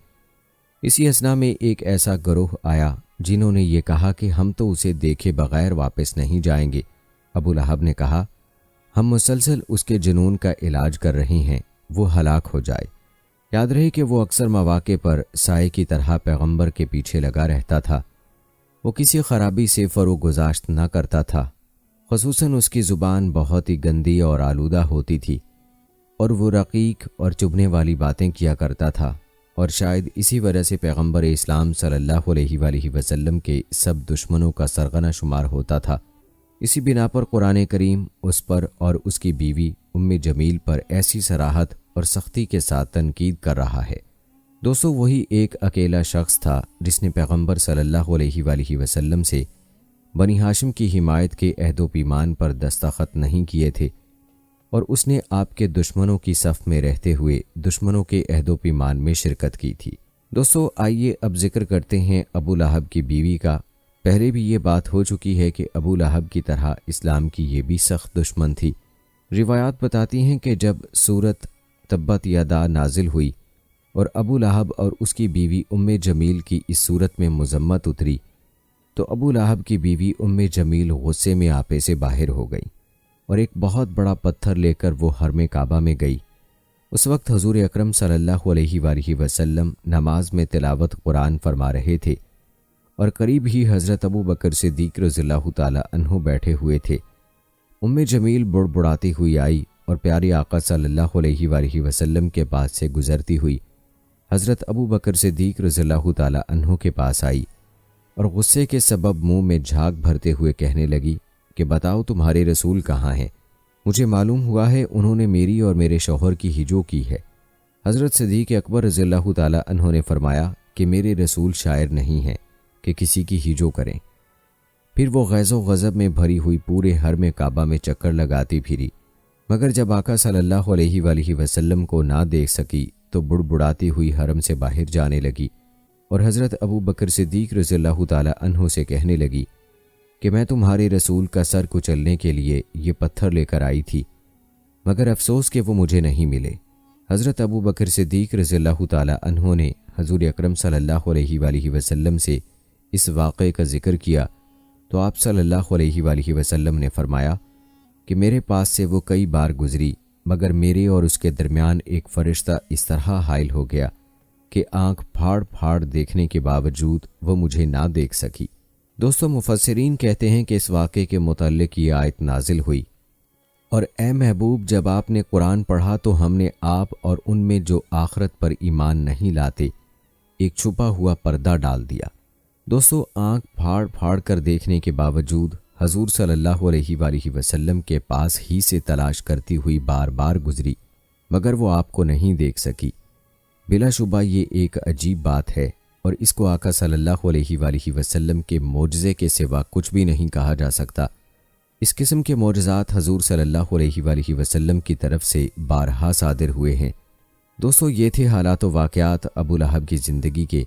اسی اثنا میں ایک ایسا گروہ آیا جنہوں نے یہ کہا کہ ہم تو اسے دیکھے بغیر واپس نہیں جائیں گے۔ ابو لہب نے کہا، ہم مسلسل اس کے جنون کا علاج کر رہے ہیں، وہ ہلاک ہو جائے۔ یاد رہے کہ وہ اکثر مواقع پر سائے کی طرح پیغمبر کے پیچھے لگا رہتا تھا، وہ کسی خرابی سے فروغ گزاشت نہ کرتا تھا، خصوصاً اس کی زبان بہت ہی گندی اور آلودہ ہوتی تھی، اور وہ رقیق اور چبھنے والی باتیں کیا کرتا تھا، اور شاید اسی وجہ سے پیغمبر اسلام صلی اللہ علیہ وآلہ وسلم کے سب دشمنوں کا سرغنہ شمار ہوتا تھا۔ اسی بنا پر قرآن کریم اس پر اور اس کی بیوی ام جمیل پر ایسی صراحت اور سختی کے ساتھ تنقید کر رہا ہے۔ دوستو، وہی ایک اکیلا شخص تھا جس نے پیغمبر صلی اللہ علیہ وآلہ وسلم سے بنی ہاشم کی حمایت کے عہد و پیمان پر دستخط نہیں کیے تھے، اور اس نے آپ کے دشمنوں کی صف میں رہتے ہوئے دشمنوں کے عہد و پیمان میں شرکت کی تھی۔ دوستو، آئیے اب ذکر کرتے ہیں ابو لہب کی بیوی کا۔ پہلے بھی یہ بات ہو چکی ہے کہ ابو لہب کی طرح اسلام کی یہ بھی سخت دشمن تھی۔ روایات بتاتی ہیں کہ جب سورت تبت یدا نازل ہوئی اور ابو لہب اور اس کی بیوی ام جمیل کی اس صورت میں مذمت اتری تو ابو لہب کی بیوی ام جمیل غصے میں آپے سے باہر ہو گئی اور ایک بہت بڑا پتھر لے کر وہ حرم کعبہ میں گئی۔ اس وقت حضور اکرم صلی اللہ علیہ وآلہ وسلم نماز میں تلاوت قرآن فرما رہے تھے، اور قریب ہی حضرت ابو بکر صدیق رضی اللہ تعالی عنہ بیٹھے ہوئے تھے۔ ام جمیل بڑبڑاتی ہوئی آئی اور پیارے آقا صلی اللہ علیہ وآلہ وسلم کے پاس سے گزرتی ہوئی حضرت ابو بکر صدیق رضی اللہ تعالی عنہ کے پاس آئی اور غصے کے سبب منہ میں جھاگ بھرتے ہوئے کہنے لگی کہ بتاؤ تمہارے رسول کہاں ہیں؟ مجھے معلوم ہوا ہے انہوں نے میری اور میرے شوہر کی ہجو کی ہے۔ حضرت صدیق اکبر رضی اللہ تعالی عنہ نے فرمایا کہ میرے رسول شاعر نہیں ہیں کہ کسی کی ہجو کریں۔ پھر وہ غیظ و غضب میں بھری ہوئی پورے حرم کعبہ میں چکر لگاتی پھری، مگر جب آقا صلی اللہ علیہ وآلہ وسلم کو نہ دیکھ سکی تو بڑبڑاتی ہوئی حرم سے باہر جانے لگی اور حضرت ابو بکر صدیق رضی اللہ تعالی عنہ سے کہنے لگی کہ میں تمہارے رسول کا سر کچلنے کے لیے یہ پتھر لے کر آئی تھی، مگر افسوس کہ وہ مجھے نہیں ملے۔ حضرت ابو بکر صدیق رضی اللہ تعالی عنہ نے حضور اکرم صلی اللہ علیہ وآلہ وسلم سے اس واقعے کا ذکر کیا تو آپ صلی اللہ علیہ وآلہ وسلم نے فرمایا کہ میرے پاس سے وہ کئی بار گزری، مگر میرے اور اس کے درمیان ایک فرشتہ اس طرح حائل ہو گیا کہ آنکھ پھاڑ پھاڑ دیکھنے کے باوجود وہ مجھے نہ دیکھ سکی۔ دوستو، مفسرین کہتے ہیں کہ اس واقعے کے متعلق یہ آیت نازل ہوئی، اور اے محبوب جب آپ نے قرآن پڑھا تو ہم نے آپ اور ان میں جو آخرت پر ایمان نہیں لاتے ایک چھپا ہوا پردہ ڈال دیا۔ دوستو، آنکھ پھاڑ پھاڑ کر دیکھنے کے باوجود حضور صلی اللہ علیہ وآلہ وسلم کے پاس ہی سے تلاش کرتی ہوئی بار بار گزری، مگر وہ آپ کو نہیں دیکھ سکی۔ بلا شبہ یہ ایک عجیب بات ہے، اور اس کو آقا صلی اللہ علیہ وآلہ وسلم کے معجزے کے سوا کچھ بھی نہیں کہا جا سکتا۔ اس قسم کے معجزات حضور صلی اللہ علیہ وآلہ وسلم کی طرف سے بارہا صادر ہوئے ہیں۔ دوستو، یہ تھے حالات و واقعات ابو لہب کی زندگی کے۔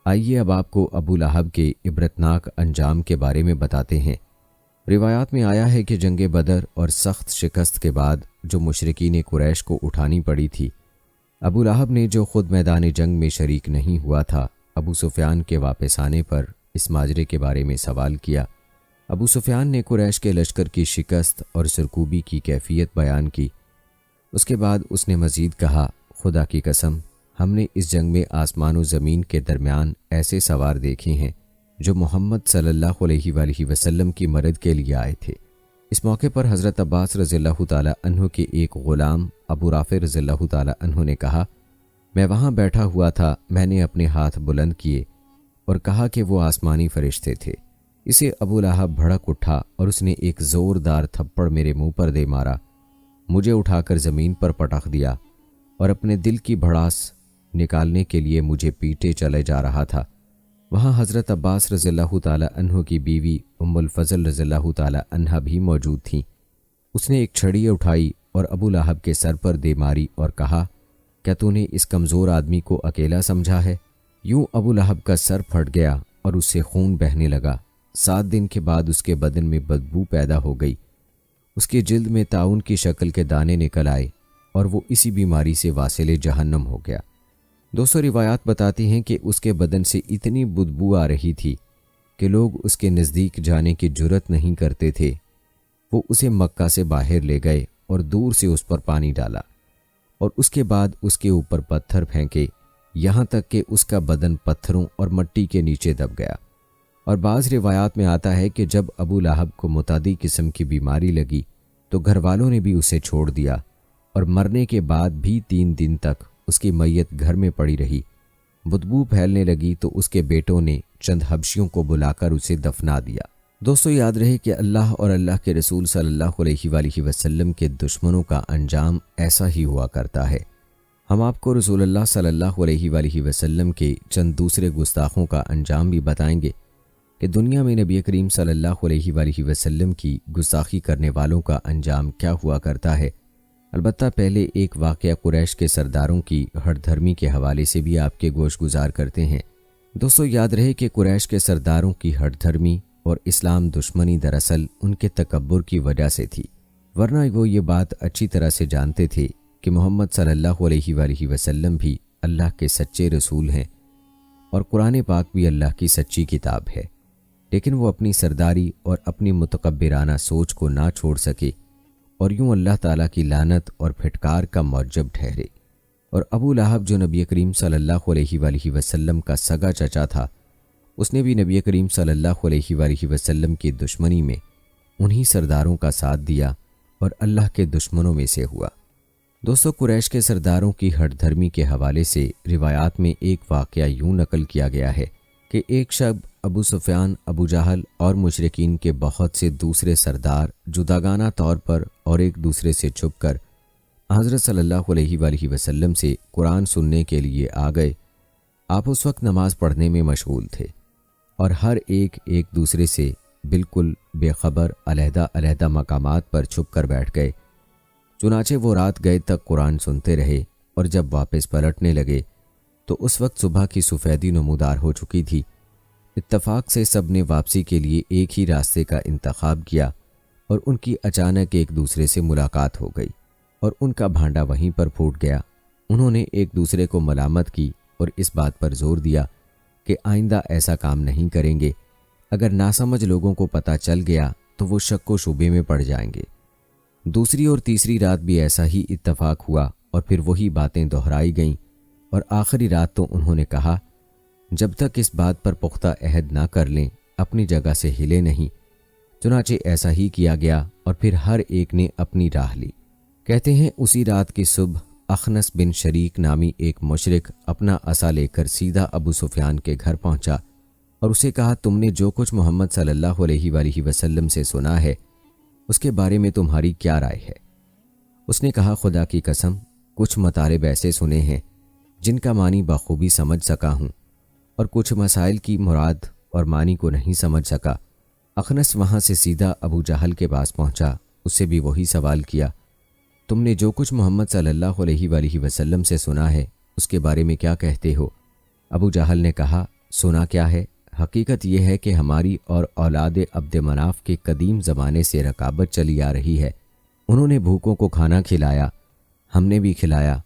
آئیے اب آپ کو ابو لہب کے عبرتناک انجام کے بارے میں بتاتے ہیں۔ روایات میں آیا ہے کہ جنگ بدر اور سخت شکست کے بعد جو مشرکین قریش کو اٹھانی پڑی تھی، ابو لہب نے جو خود میدان جنگ میں شریک نہیں ہوا تھا، ابو سفیان کے واپس آنے پر اس ماجرے کے بارے میں سوال کیا۔ ابو سفیان نے قریش کے لشکر کی شکست اور سرکوبی کی کیفیت بیان کی۔ اس کے بعد اس نے مزید کہا، خدا کی قسم، ہم نے اس جنگ میں آسمان و زمین کے درمیان ایسے سوار دیکھے ہیں جو محمد صلی اللہ علیہ وآلہ وسلم کی مدد کے لیے آئے تھے۔ اس موقع پر حضرت عباس رضی اللہ تعالی عنہ کے ایک غلام ابو رافع رضی اللہ تعالی عنہ نے کہا، میں وہاں بیٹھا ہوا تھا، میں نے اپنے ہاتھ بلند کیے اور کہا کہ وہ آسمانی فرشتے تھے۔ اسے ابو لہب بھڑک اٹھا اور اس نے ایک زوردار تھپڑ میرے منہ پر دے مارا، مجھے اٹھا کر زمین پر پٹخ دیا اور اپنے دل کی بھڑاس نکالنے کے لیے مجھے پیٹے چلے جا رہا تھا۔ وہاں حضرت عباس رضی اللہ تعالی عنہ کی بیوی ام الفضل رضی اللہ تعالی عنہ بھی موجود تھیں۔ اس نے ایک چھڑی اٹھائی اور ابو لہب کے سر پر دے ماری اور کہا، کیا تو نے اس کمزور آدمی کو اکیلا سمجھا ہے؟ یوں ابو لہب کا سر پھٹ گیا اور اس سے خون بہنے لگا۔ 7 دن کے بعد اس کے بدن میں بدبو پیدا ہو گئی، اس کی جلد میں طاعون کی شکل کے دانے نکل آئے اور وہ اسی بیماری سے واصل جہنم ہو گیا۔ دوستو، روایات بتاتی ہیں کہ اس کے بدن سے اتنی بدبو آ رہی تھی کہ لوگ اس کے نزدیک جانے کی جرت نہیں کرتے تھے۔ وہ اسے مکہ سے باہر لے گئے اور دور سے اس پر پانی ڈالا اور اس کے بعد اس کے اوپر پتھر پھینکے، یہاں تک کہ اس کا بدن پتھروں اور مٹی کے نیچے دب گیا۔ اور بعض روایات میں آتا ہے کہ جب ابو لہب کو متعدی قسم کی بیماری لگی تو گھر والوں نے بھی اسے چھوڑ دیا، اور مرنے کے بعد بھی 3 دن تک اس کی میت گھر میں پڑی رہی۔ بدبو پھیلنے لگی تو اس کے بیٹوں نے چند حبشیوں کو بلا کر اسے دفنا دیا۔ دوستو، یاد رہے کہ اللہ اور اللہ کے رسول صلی اللہ علیہ وآلہ وسلم کے دشمنوں کا انجام ایسا ہی ہوا کرتا ہے۔ ہم آپ کو رسول اللہ صلی اللہ علیہ وآلہ وسلم کے چند دوسرے گستاخوں کا انجام بھی بتائیں گے کہ دنیا میں نبی کریم صلی اللہ علیہ وآلہ وسلم کی گستاخی کرنے والوں کا انجام کیا ہوا کرتا ہے۔ البتہ پہلے ایک واقعہ قریش کے سرداروں کی ہٹ دھرمی کے حوالے سے بھی آپ کے گوش گزار کرتے ہیں۔ دوستو، یاد رہے کہ قریش کے سرداروں کی ہٹ دھرمی اور اسلام دشمنی دراصل ان کے تکبر کی وجہ سے تھی، ورنہ وہ یہ بات اچھی طرح سے جانتے تھے کہ محمد صلی اللہ علیہ وآلہ وسلم بھی اللہ کے سچے رسول ہیں اور قرآن پاک بھی اللہ کی سچی کتاب ہے، لیکن وہ اپنی سرداری اور اپنی متکبرانہ سوچ کو نہ چھوڑ سکے اور یوں اللہ تعالیٰ کی لعنت اور پھٹکار کا موجب ٹھہرے۔ اور ابو لہب جو نبی کریم صلی اللہ علیہ وآلہ وسلم کا سگا چچا تھا، اس نے بھی نبی کریم صلی اللہ علیہ وآلہ وسلم کی دشمنی میں انہی سرداروں کا ساتھ دیا اور اللہ کے دشمنوں میں سے ہوا۔ دوستو، قریش کے سرداروں کی ہٹ دھرمی کے حوالے سے روایات میں ایک واقعہ یوں نقل کیا گیا ہے کہ ایک شب ابو سفیان، ابو جہل اور مشرکین کے بہت سے دوسرے سردار جداگانہ طور پر اور ایک دوسرے سے چھپ کر حضرت صلی اللہ علیہ وآلہ وسلم سے قرآن سننے کے لیے آ گئے۔ آپ اس وقت نماز پڑھنے میں مشغول تھے اور ہر ایک دوسرے سے بالکل بے خبر علیحدہ علیحدہ مقامات پر چھپ کر بیٹھ گئے۔ چنانچہ وہ رات گئے تک قرآن سنتے رہے، اور جب واپس پلٹنے لگے تو اس وقت صبح کی سفیدی نمودار ہو چکی تھی اتفاق سے سب نے واپسی کے لیے ایک ہی راستے کا انتخاب کیا اور ان کی اچانک ایک دوسرے سے ملاقات ہو گئی اور ان کا بھانڈا وہیں پر پھوٹ گیا۔ انہوں نے ایک دوسرے کو ملامت کی اور اس بات پر زور دیا کہ آئندہ ایسا کام نہیں کریں گے۔ اگر ناسمجھ لوگوں کو پتہ چل گیا تو وہ شک و شبے میں پڑ جائیں گے۔ دوسری اور تیسری رات بھی ایسا ہی اتفاق ہوا اور پھر وہی باتیں دہرائی گئیں، اور آخری رات تو انہوں نے کہا، جب تک اس بات پر پختہ عہد نہ کر لیں اپنی جگہ سے ہلے نہیں۔ چنانچہ ایسا ہی کیا گیا اور پھر ہر ایک نے اپنی راہ لی۔ کہتے ہیں اسی رات کی صبح اخنس بن شریک نامی ایک مشرک اپنا عصا لے کر سیدھا ابو سفیان کے گھر پہنچا اور اسے کہا، تم نے جو کچھ محمد صلی اللہ علیہ وآلہ وسلم سے سنا ہے اس کے بارے میں تمہاری کیا رائے ہے؟ اس نے کہا، خدا کی قسم کچھ مطالب ایسے سنے ہیں جن کا معنی بخوبی سمجھ سکا ہوں، اور کچھ مسائل کی مراد اور معنی کو نہیں سمجھ سکا۔ اخنس وہاں سے سیدھا ابو جہل کے پاس پہنچا، اس سے بھی وہی سوال کیا، تم نے جو کچھ محمد صلی اللہ علیہ وآلہ وسلم سے سنا ہے اس کے بارے میں کیا کہتے ہو؟ ابو جہل نے کہا، سنا کیا ہے، حقیقت یہ ہے کہ ہماری اور اولاد عبد مناف کے قدیم زمانے سے رقابت چلی آ رہی ہے۔ انہوں نے بھوکوں کو کھانا کھلایا، ہم نے بھی کھلایا۔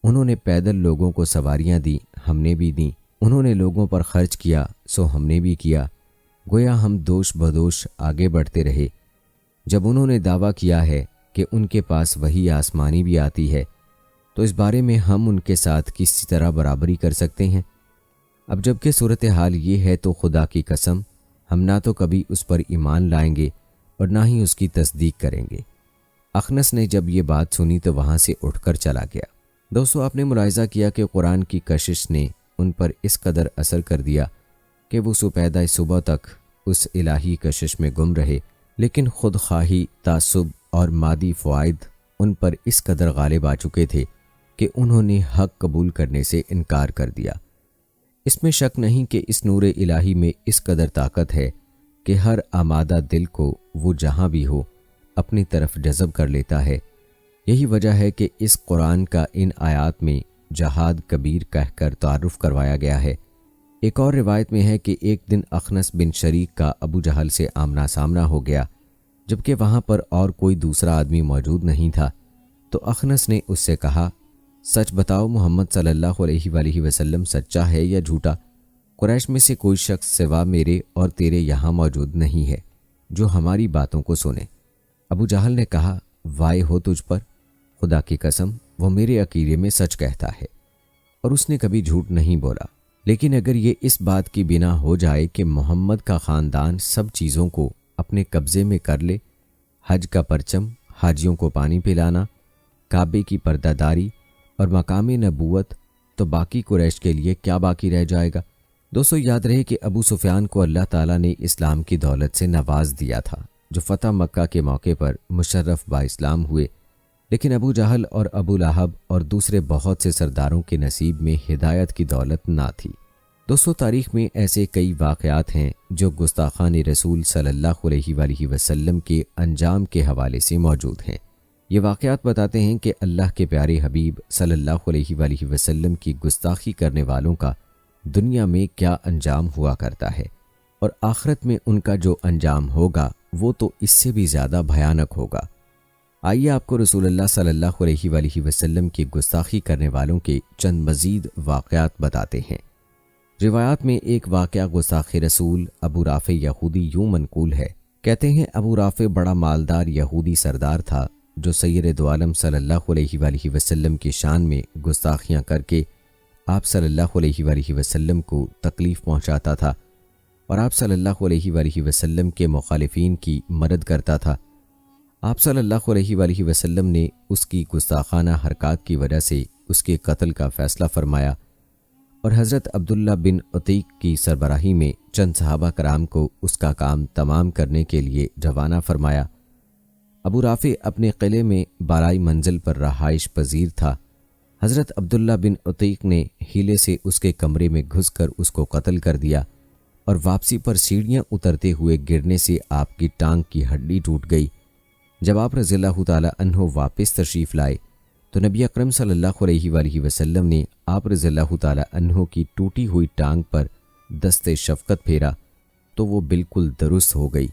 انہوں نے پیدل لوگوں کو سواریاں دیں، ہم نے بھی دیں۔ انہوں نے لوگوں پر خرچ کیا، سو ہم نے بھی کیا۔ گویا ہم دوش بدوش آگے بڑھتے رہے۔ جب انہوں نے دعویٰ کیا ہے کہ ان کے پاس وحی آسمانی بھی آتی ہے، تو اس بارے میں ہم ان کے ساتھ کسی طرح برابری کر سکتے ہیں؟ اب جب کہ صورتحال یہ ہے تو خدا کی قسم ہم نہ تو کبھی اس پر ایمان لائیں گے اور نہ ہی اس کی تصدیق کریں گے۔ اخنس نے جب یہ بات سنی تو وہاں سے اٹھ کر چلا گیا۔ دوستو، آپ نے ملاحظہ کیا کہ قرآن کی کشش نے ان پر اس قدر اثر کر دیا کہ وہ سپیدہ صبح تک اس الہی کشش میں گم رہے، لیکن خود خواہی، تعصب اور مادی فوائد ان پر اس قدر غالب آ چکے تھے کہ انہوں نے حق قبول کرنے سے انکار کر دیا۔ اس میں شک نہیں کہ اس نور الہی میں اس قدر طاقت ہے کہ ہر آمادہ دل کو وہ جہاں بھی ہو اپنی طرف جذب کر لیتا ہے۔ یہی وجہ ہے کہ اس قرآن کا ان آیات میں جہاد کبیر کہہ کر تعارف کروایا گیا ہے۔ ایک اور روایت میں ہے کہ ایک دن اخنس بن شریک کا ابو جہل سے آمنا سامنا ہو گیا، جبکہ وہاں پر اور کوئی دوسرا آدمی موجود نہیں تھا۔ تو اخنس نے اس سے کہا، سچ بتاؤ، محمد صلی اللہ علیہ وآلہ وسلم سچا ہے یا جھوٹا؟ قریش میں سے کوئی شخص سوا میرے اور تیرے یہاں موجود نہیں ہے جو ہماری باتوں کو سنے۔ ابو جہل نے کہا، وائے ہو تجھ پر، خدا کی قسم وہ میرے عقیدے میں سچ کہتا ہے اور اس نے کبھی جھوٹ نہیں بولا۔ لیکن اگر یہ اس بات کی بنا ہو جائے کہ محمد کا خاندان سب چیزوں کو اپنے قبضے میں کر لے، حج کا پرچم، حاجیوں کو پانی پلانا، کعبے کی پردہ داری اور مقام نبوت، تو باقی قریش کے لیے کیا باقی رہ جائے گا؟ دوستو، یاد رہے کہ ابو سفیان کو اللہ تعالیٰ نے اسلام کی دولت سے نواز دیا تھا، جو فتح مکہ کے موقع پر مشرف با اسلام ہوئے، لیکن ابو جہل اور ابو لہب اور دوسرے بہت سے سرداروں کے نصیب میں ہدایت کی دولت نہ تھی۔ دوستو، تاریخ میں ایسے کئی واقعات ہیں جو گستاخان رسول صلی اللہ علیہ وآلہ وسلم کے انجام کے حوالے سے موجود ہیں۔ یہ واقعات بتاتے ہیں کہ اللہ کے پیارے حبیب صلی اللہ علیہ وآلہ وسلم کی گستاخی کرنے والوں کا دنیا میں کیا انجام ہوا کرتا ہے، اور آخرت میں ان کا جو انجام ہوگا وہ تو اس سے بھی زیادہ بھیانک ہوگا۔ آئیے آپ کو رسول اللہ صلی اللہ علیہ وآلہ وسلم کی گستاخی کرنے والوں کے چند مزید واقعات بتاتے ہیں۔ روایات میں ایک واقعہ گستاخ رسول ابو رافع یہودی یوں منقول ہے۔ کہتے ہیں ابو رافع بڑا مالدار یہودی سردار تھا جو سید دو عالم صلی اللہ علیہ وآلہ وسلم کی شان میں گستاخیاں کر کے آپ صلی اللہ علیہ وآلہ وسلم کو تکلیف پہنچاتا تھا اور آپ صلی اللہ علیہ وآلہ وسلم کے مخالفین کی مدد کرتا تھا۔ آپ صلی اللہ علیہ وآلہ وسلم نے اس کی گستاخانہ حرکات کی وجہ سے اس کے قتل کا فیصلہ فرمایا اور حضرت عبداللہ بن عتیق کی سربراہی میں چند صحابہ کرام کو اس کا کام تمام کرنے کے لیے روانہ فرمایا۔ ابو رافع اپنے قلعے میں بالائی منزل پر رہائش پذیر تھا۔ حضرت عبداللہ بن عتیق نے ہیلے سے اس کے کمرے میں گھس کر اس کو قتل کر دیا اور واپسی پر سیڑھیاں اترتے ہوئے گرنے سے آپ کی ٹانگ کی ہڈی ٹوٹ گئی۔ جب آپ رضی اللہ تعالی عنہ واپس تشریف لائے تو نبی اکرم صلی اللہ علیہ وآلہ وسلم نے آپ رضی اللہ تعالی عنہ کی ٹوٹی ہوئی ٹانگ پر دست شفقت پھیرا تو وہ بالکل درست ہو گئی۔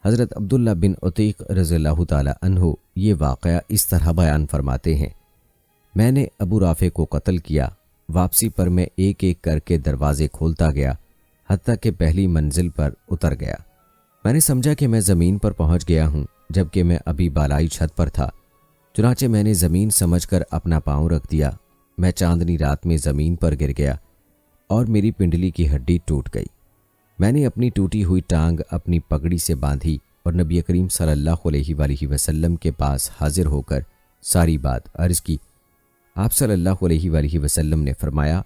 حضرت عبداللہ بن عتیق رضی اللہ تعالی عنہ یہ واقعہ اس طرح بیان فرماتے ہیں، میں نے ابو رافع کو قتل کیا۔ واپسی پر میں ایک ایک کر کے دروازے کھولتا گیا حتیٰ کہ پہلی منزل پر اتر گیا۔ میں نے سمجھا کہ میں زمین پر پہنچ گیا ہوں، جبکہ میں ابھی بالائی چھت پر تھا۔ چنانچہ میں نے زمین سمجھ کر اپنا پاؤں رکھ دیا۔ میں چاندنی رات میں زمین پر گر گیا اور میری پنڈلی کی ہڈی ٹوٹ گئی۔ میں نے اپنی ٹوٹی ہوئی ٹانگ اپنی پگڑی سے باندھی اور نبی کریم صلی اللہ علیہ وآلہ وسلم کے پاس حاضر ہو کر ساری بات عرض کی۔ آپ صلی اللہ علیہ وآلہ وسلم نے فرمایا،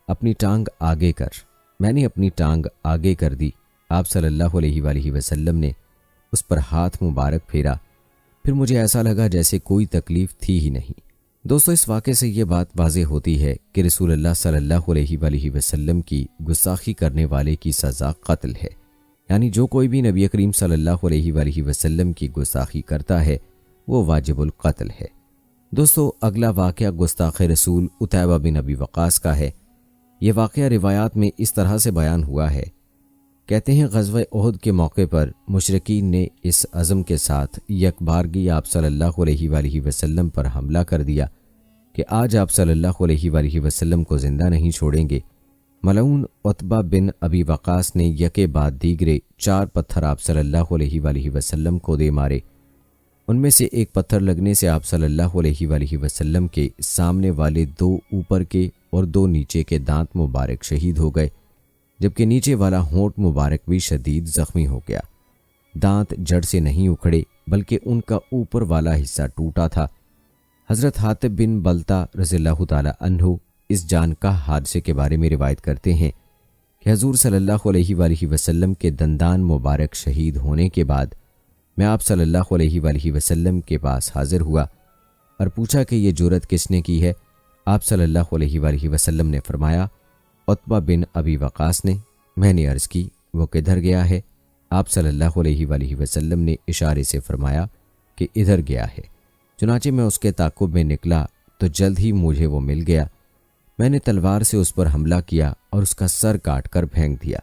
اپنی ٹانگ آگے کر۔ میں نے اپنی ٹانگ آگے کر دی۔ آپ صلی اللہ علیہ وآلہ وسلم نے اس پر ہاتھ مبارک پھیرا، پھر مجھے ایسا لگا جیسے کوئی تکلیف تھی ہی نہیں۔ دوستو، اس واقعے سے یہ بات واضح ہوتی ہے کہ رسول اللہ صلی اللہ علیہ وآلہ وسلم کی گستاخی کرنے والے کی سزا قتل ہے، یعنی جو کوئی بھی نبی کریم صلی اللہ علیہ وآلہ وسلم کی گستاخی کرتا ہے وہ واجب القتل ہے۔ دوستو، اگلا واقعہ گستاخ رسول عتیبہ بن ابی وقاص کا ہے۔ یہ واقعہ روایات میں اس طرح سے بیان ہوا ہے، کہتے ہیں غزوہ احد کے موقع پر مشرکین نے اس عزم کے ساتھ یک بارگی آپ صلی اللہ علیہ وآلہ وسلم پر حملہ کر دیا کہ آج آپ صلی اللہ علیہ وآلہ وسلم کو زندہ نہیں چھوڑیں گے۔ ملعون عتبہ بن ابی وقاص نے یکے بعد دیگرے 4 پتھر آپ صلی اللہ علیہ وآلہ وسلم کو دے مارے۔ ان میں سے ایک پتھر لگنے سے آپ صلی اللہ علیہ وآلہ وسلم کے سامنے والے 2 اوپر کے اور 2 نیچے کے دانت مبارک شہید ہو گئے، جبکہ نیچے والا ہونٹ مبارک بھی شدید زخمی ہو گیا۔ دانت جڑ سے نہیں اکھڑے بلکہ ان کا اوپر والا حصہ ٹوٹا تھا۔ حضرت حاتب بن بلتا رضی اللہ تعالی عنہ اس جان کا حادثے کے بارے میں روایت کرتے ہیں کہ حضور صلی اللہ علیہ وآلہ وسلم کے دندان مبارک شہید ہونے کے بعد میں آپ صلی اللہ علیہ وآلہ وسلم کے پاس حاضر ہوا اور پوچھا کہ یہ جرأت کس نے کی ہے؟ آپ صلی اللہ علیہ وآلہ وسلم نے فرمایا، عتبہ بن ابی وقاص نے۔ میں نے عرض کی، وہ کدھر گیا ہے؟ آپ صلی اللہ علیہ وآلہ وسلم نے اشارے سے فرمایا کہ ادھر گیا ہے۔ چنانچہ میں اس کے تعاقب میں نکلا تو جلد ہی مجھے وہ مل گیا۔ میں نے تلوار سے اس پر حملہ کیا اور اس کا سر کاٹ کر پھینک دیا۔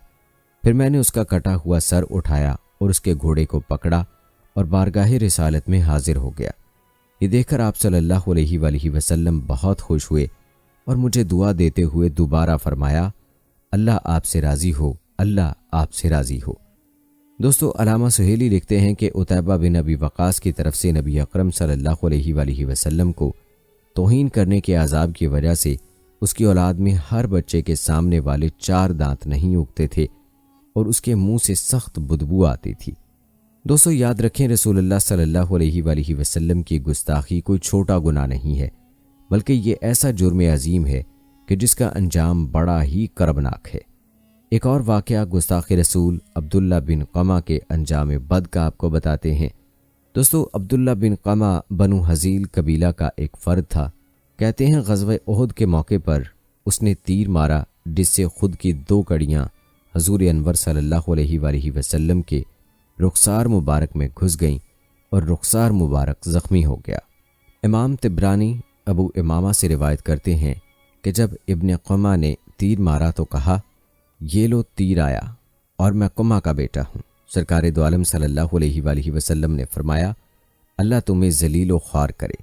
پھر میں نے اس کا کٹا ہوا سر اٹھایا اور اس کے گھوڑے کو پکڑا اور بارگاہ رسالت میں حاضر ہو گیا۔ یہ دیکھ کر آپ صلی اللہ علیہ وآلہ وسلم بہت خوش ہوئے اور مجھے دعا دیتے ہوئے دوبارہ فرمایا، اللہ آپ سے راضی ہو، اللہ آپ سے راضی ہو۔ دوستو، علامہ سہیلی لکھتے ہیں کہ عتیبہ بن ابی وقاص کی طرف سے نبی اکرم صلی اللہ علیہ وآلہ وسلم کو توہین کرنے کے عذاب کی وجہ سے اس کی اولاد میں ہر بچے کے سامنے والے 4 دانت نہیں اگتے تھے اور اس کے منہ سے سخت بدبو آتی تھی۔ دوستو، یاد رکھیں، رسول اللہ صلی اللہ علیہ وآلہ وسلم کی گستاخی کوئی چھوٹا گناہ نہیں ہے، بلکہ یہ ایسا جرم عظیم ہے کہ جس کا انجام بڑا ہی کربناک ہے۔ ایک اور واقعہ گستاخ رسول عبداللہ بن قمہ کے انجام بد کا آپ کو بتاتے ہیں۔ دوستو، عبداللہ بن قمہ بنو حزیل قبیلہ کا ایک فرد تھا۔ کہتے ہیں غزوہ احد کے موقع پر اس نے تیر مارا جس سے خود کی 2 کڑیاں حضور انور صلی اللہ علیہ وآلہ وسلم کے رخسار مبارک میں گھس گئیں اور رخسار مبارک زخمی ہو گیا۔ امام طبرانی ابو امامہ سے روایت کرتے ہیں کہ جب ابن قمہ نے تیر مارا تو کہا، یہ لو تیر آیا اور میں قمہ کا بیٹا ہوں۔ سرکار دو عالم صلی اللہ علیہ وآلہ وسلم نے فرمایا، اللہ تمہیں ذلیل و خوار کرے۔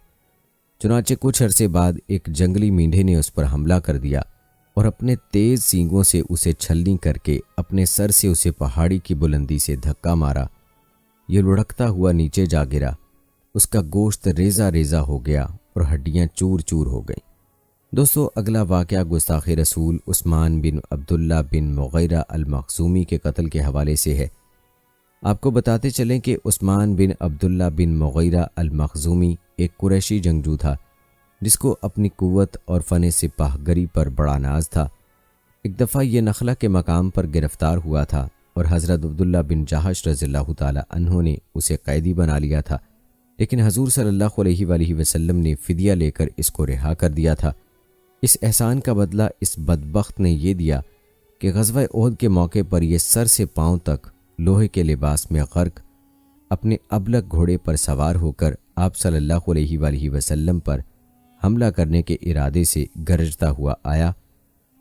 چنانچہ کچھ عرصے بعد ایک جنگلی مینڈھے نے اس پر حملہ کر دیا اور اپنے تیز سینگوں سے اسے چھلنی کر کے اپنے سر سے اسے پہاڑی کی بلندی سے دھکا مارا۔ یہ لڑکتا ہوا نیچے جا گرا، اس کا گوشت ریزہ ریزہ ہو گیا اور ہڈیاں چور چور ہو گئیں۔ دوستو، اگلا واقعہ گستاخ رسول عثمان بن عبداللہ بن مغیرہ المخزومی کے قتل کے حوالے سے ہے۔ آپ کو بتاتے چلیں کہ عثمان بن عبداللہ بن مغیرہ المخزومی ایک قریشی جنگجو تھا جس کو اپنی قوت اور فن سپاہ گری پر بڑا ناز تھا۔ ایک دفعہ یہ نخلہ کے مقام پر گرفتار ہوا تھا اور حضرت عبداللہ بن جہش رضی اللہ تعالی عنہ نے اسے قیدی بنا لیا تھا، لیکن حضور صلی اللہ علیہ وآلہ وسلم نے فدیہ لے کر اس کو رہا کر دیا تھا۔ اس احسان کا بدلہ اس بدبخت نے یہ دیا کہ غزوہ احد کے موقع پر یہ سر سے پاؤں تک لوہے کے لباس میں غرق اپنے ابلک گھوڑے پر سوار ہو کر آپ صلی اللہ علیہ وآلہ وسلم پر حملہ کرنے کے ارادے سے گرجتا ہوا آیا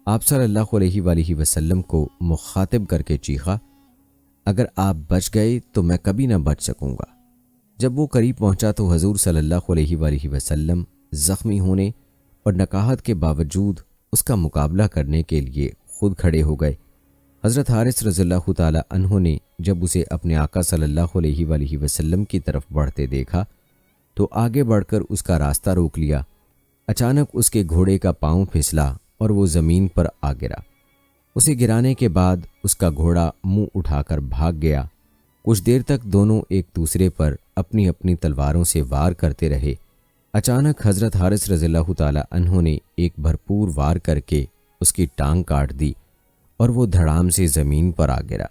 آپ صلی اللہ علیہ وآلہ وسلم کو مخاطب کر کے چیخا، اگر آپ بچ گئے تو میں کبھی نہ بچ سکوں گا۔ جب وہ قریب پہنچا تو حضور صلی اللہ علیہ وآلہ وسلم زخمی ہونے اور نکاہت کے باوجود اس کا مقابلہ کرنے کے لیے خود کھڑے ہو گئے۔ حضرت حارث رضی اللہ تعالی عنہ نے جب اسے اپنے آقا صلی اللہ علیہ وآلہ وسلم کی طرف بڑھتے دیکھا تو آگے بڑھ کر اس کا راستہ روک لیا۔ اچانک اس کے گھوڑے کا پاؤں پھسلا اور وہ زمین پر آ گرا۔ اسے گرانے کے بعد اس کا گھوڑا منہ اٹھا کر بھاگ گیا۔ کچھ دیر تک دونوں ایک دوسرے پر اپنی اپنی تلواروں سے وار کرتے رہے۔ اچانک حضرت حارث رضی اللہ تعالی عنہ نے ایک بھرپور وار کر کے اس کی ٹانگ کاٹ دی اور وہ دھڑام سے زمین پر آ گرا۔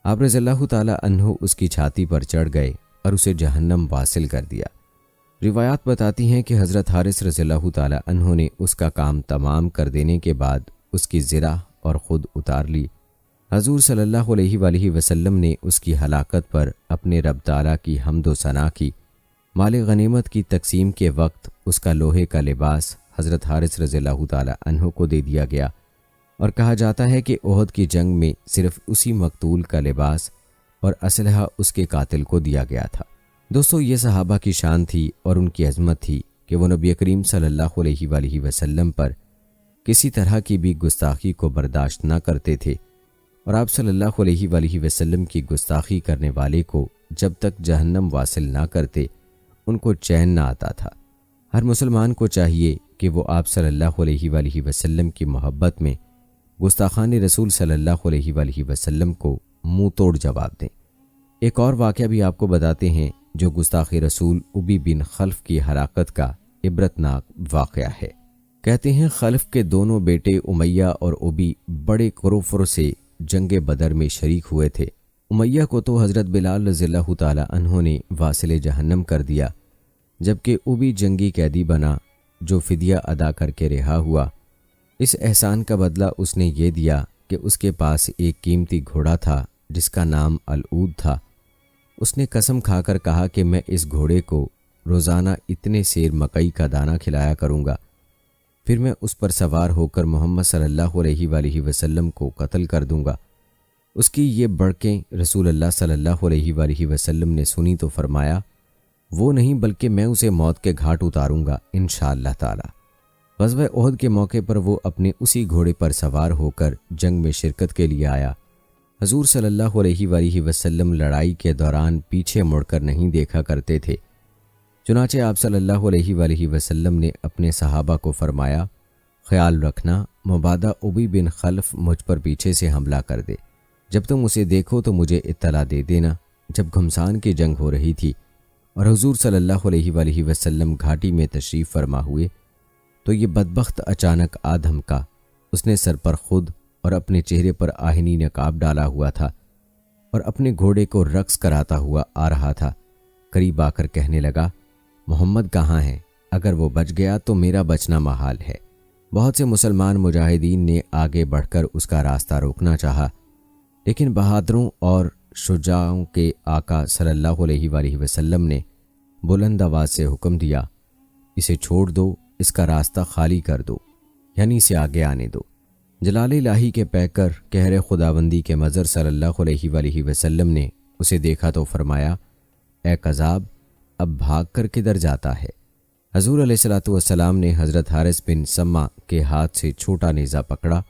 آپ رضی اللہ تعالی عنہ اس کی چھاتی پر چڑھ گئے اور اسے جہنم واصل کر دیا۔ روایات بتاتی ہیں کہ حضرت حارث رضی اللہ تعالی عنہ نے اس کا کام تمام کر دینے کے بعد اس کی زرہ اور خود اتار لی۔ حضور صلی اللہ علیہ وآلہ وسلم نے اس کی ہلاکت پر اپنے رب تعالیٰ کی حمد و ثنا کی۔ مال غنیمت کی تقسیم کے وقت اس کا لوہے کا لباس حضرت حارث رضی اللہ تعالی عنہ کو دے دیا گیا، اور کہا جاتا ہے کہ احد کی جنگ میں صرف اسی مقتول کا لباس اور اسلحہ اس کے قاتل کو دیا گیا تھا۔ دوستو، یہ صحابہ کی شان تھی اور ان کی عظمت تھی کہ وہ نبی کریم صلی اللہ علیہ وآلہ وسلم پر کسی طرح کی بھی گستاخی کو برداشت نہ کرتے تھے، اور آپ صلی اللہ علیہ وآلہ وسلم کی گستاخی کرنے والے کو جب تک جہنم واصل نہ کرتے ان کو چین نہ آتا تھا۔ ہر مسلمان کو چاہیے کہ وہ آپ صلی اللہ علیہ وآلہ وسلم کی محبت میں گستاخان رسول صلی اللہ علیہ وآلہ وسلم کو منہ توڑ جواب دیں۔ ایک اور واقعہ بھی آپ کو بتاتے ہیں جو گستاخ رسول ابی بن خلف کی ہلاکت کا عبرتناک واقعہ ہے۔ کہتے ہیں خلف کے دونوں بیٹے امیہ اور ابی بڑے کروفر سے جنگ بدر میں شریک ہوئے تھے۔ امیہ کو تو حضرت بلال رضی اللہ تعالی عنہ نے واصل جہنم کر دیا، جبکہ ابی جنگی قیدی بنا جو فدیہ ادا کر کے رہا ہوا۔ اس احسان کا بدلہ اس نے یہ دیا کہ اس کے پاس ایک قیمتی گھوڑا تھا جس کا نام العود تھا۔ اس نے قسم کھا کر کہا کہ میں اس گھوڑے کو روزانہ اتنے سیر مکئی کا دانہ کھلایا کروں گا، پھر میں اس پر سوار ہو کر محمد صلی اللہ علیہ وآلہ وسلم کو قتل کر دوں گا۔ اس کی یہ بڑکیں رسول اللہ صلی اللہ علیہ وآلہ وسلم نے سنی تو فرمایا، وہ نہیں بلکہ میں اسے موت کے گھاٹ اتاروں گا انشاءاللہ تعالی۔ غزوہ احد کے موقع پر وہ اپنے اسی گھوڑے پر سوار ہو کر جنگ میں شرکت کے لیے آیا۔ حضور صلی اللہ علیہ وآلہ وسلم لڑائی کے دوران پیچھے مڑ کر نہیں دیکھا کرتے تھے، چنانچہ آپ صلی اللہ علیہ وآلہ وسلم نے اپنے صحابہ کو فرمایا، خیال رکھنا مبادا ابی بن خلف مجھ پر پیچھے سے حملہ کر دے، جب تم اسے دیکھو تو مجھے اطلاع دے دینا۔ جب گھمسان کی جنگ ہو رہی تھی اور حضور صلی اللہ علیہ وآلہ وسلم گھاٹی میں تشریف فرما ہوئے تو یہ بدبخت اچانک آ دھمکا۔ اس نے سر پر خود اور اپنے چہرے پر آہنی نقاب ڈالا ہوا تھا اور اپنے گھوڑے کو رقص کراتا ہوا آ رہا تھا۔ قریب آ کر کہنے لگا، محمد کہاں ہے؟ اگر وہ بچ گیا تو میرا بچنا محال ہے۔ بہت سے مسلمان مجاہدین نے آگے بڑھ کر اس کا راستہ روکنا چاہا، لیکن بہادروں اور شجاعوں کے آقا صلی اللہ علیہ وآلہ وسلم نے بلند آواز سے حکم دیا، اسے چھوڑ دو، اس کا راستہ خالی کر دو، یعنی اسے آگے آنے دو۔ جلال الہی کے پیکر قہر خداوندی کے مظہر صلی اللہ علیہ وآلہ وسلم نے اسے دیکھا تو فرمایا، اے قذاب، اب بھاگ کر کدھر جاتا ہے؟ حضور علیہ الصلوۃ والسلام نے حضرت حارث بن سما کے ہاتھ سے چھوٹا نیزہ پکڑا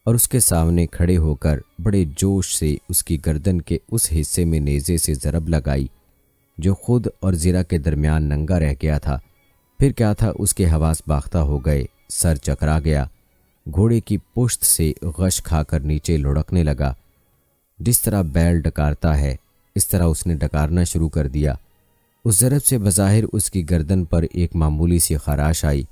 اور اس کے سامنے کھڑے ہو کر بڑے جوش سے اس کی گردن کے اس حصے میں نیزے سے ضرب لگائی جو خود اور زرہ کے درمیان ننگا رہ گیا تھا۔ پھر کیا تھا، اس کے حواس باختہ ہو گئے، سر چکرا گیا، گھوڑے کی پشت سے غش کھا کر نیچے لڑکنے لگا۔ جس طرح بیل ڈکارتا ہے اس طرح اس نے ڈکارنا شروع کر دیا۔ اس ضرب سے بظاہر اس کی گردن پر ایک معمولی سی خراش آئی،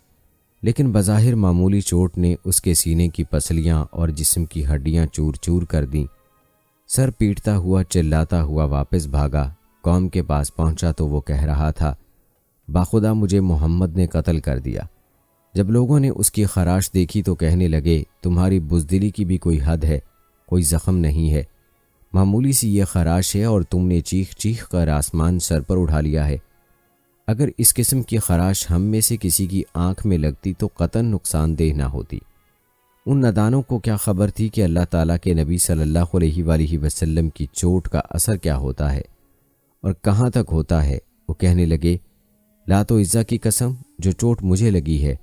لیکن بظاہر معمولی چوٹ نے اس کے سینے کی پسلیاں اور جسم کی ہڈیاں چور چور کر دیں۔ سر پیٹتا ہوا چلاتا ہوا واپس بھاگا۔ قوم کے پاس پہنچا تو وہ کہہ رہا تھا، باخدا مجھے محمد نے قتل کر دیا۔ جب لوگوں نے اس کی خراش دیکھی تو کہنے لگے، تمہاری بزدلی کی بھی کوئی حد ہے، کوئی زخم نہیں ہے، معمولی سی یہ خراش ہے اور تم نے چیخ چیخ کر آسمان سر پر اٹھا لیا ہے۔ اگر اس قسم کی خراش ہم میں سے کسی کی آنکھ میں لگتی تو قطعاً نقصان دہ نہ ہوتی۔ ان نادانوں کو کیا خبر تھی کہ اللہ تعالیٰ کے نبی صلی اللہ علیہ وآلہ وسلم کی چوٹ کا اثر کیا ہوتا ہے اور کہاں تک ہوتا ہے۔ وہ کہنے لگے، لات و عزا کی قسم، جو چوٹ مجھے لگی ہے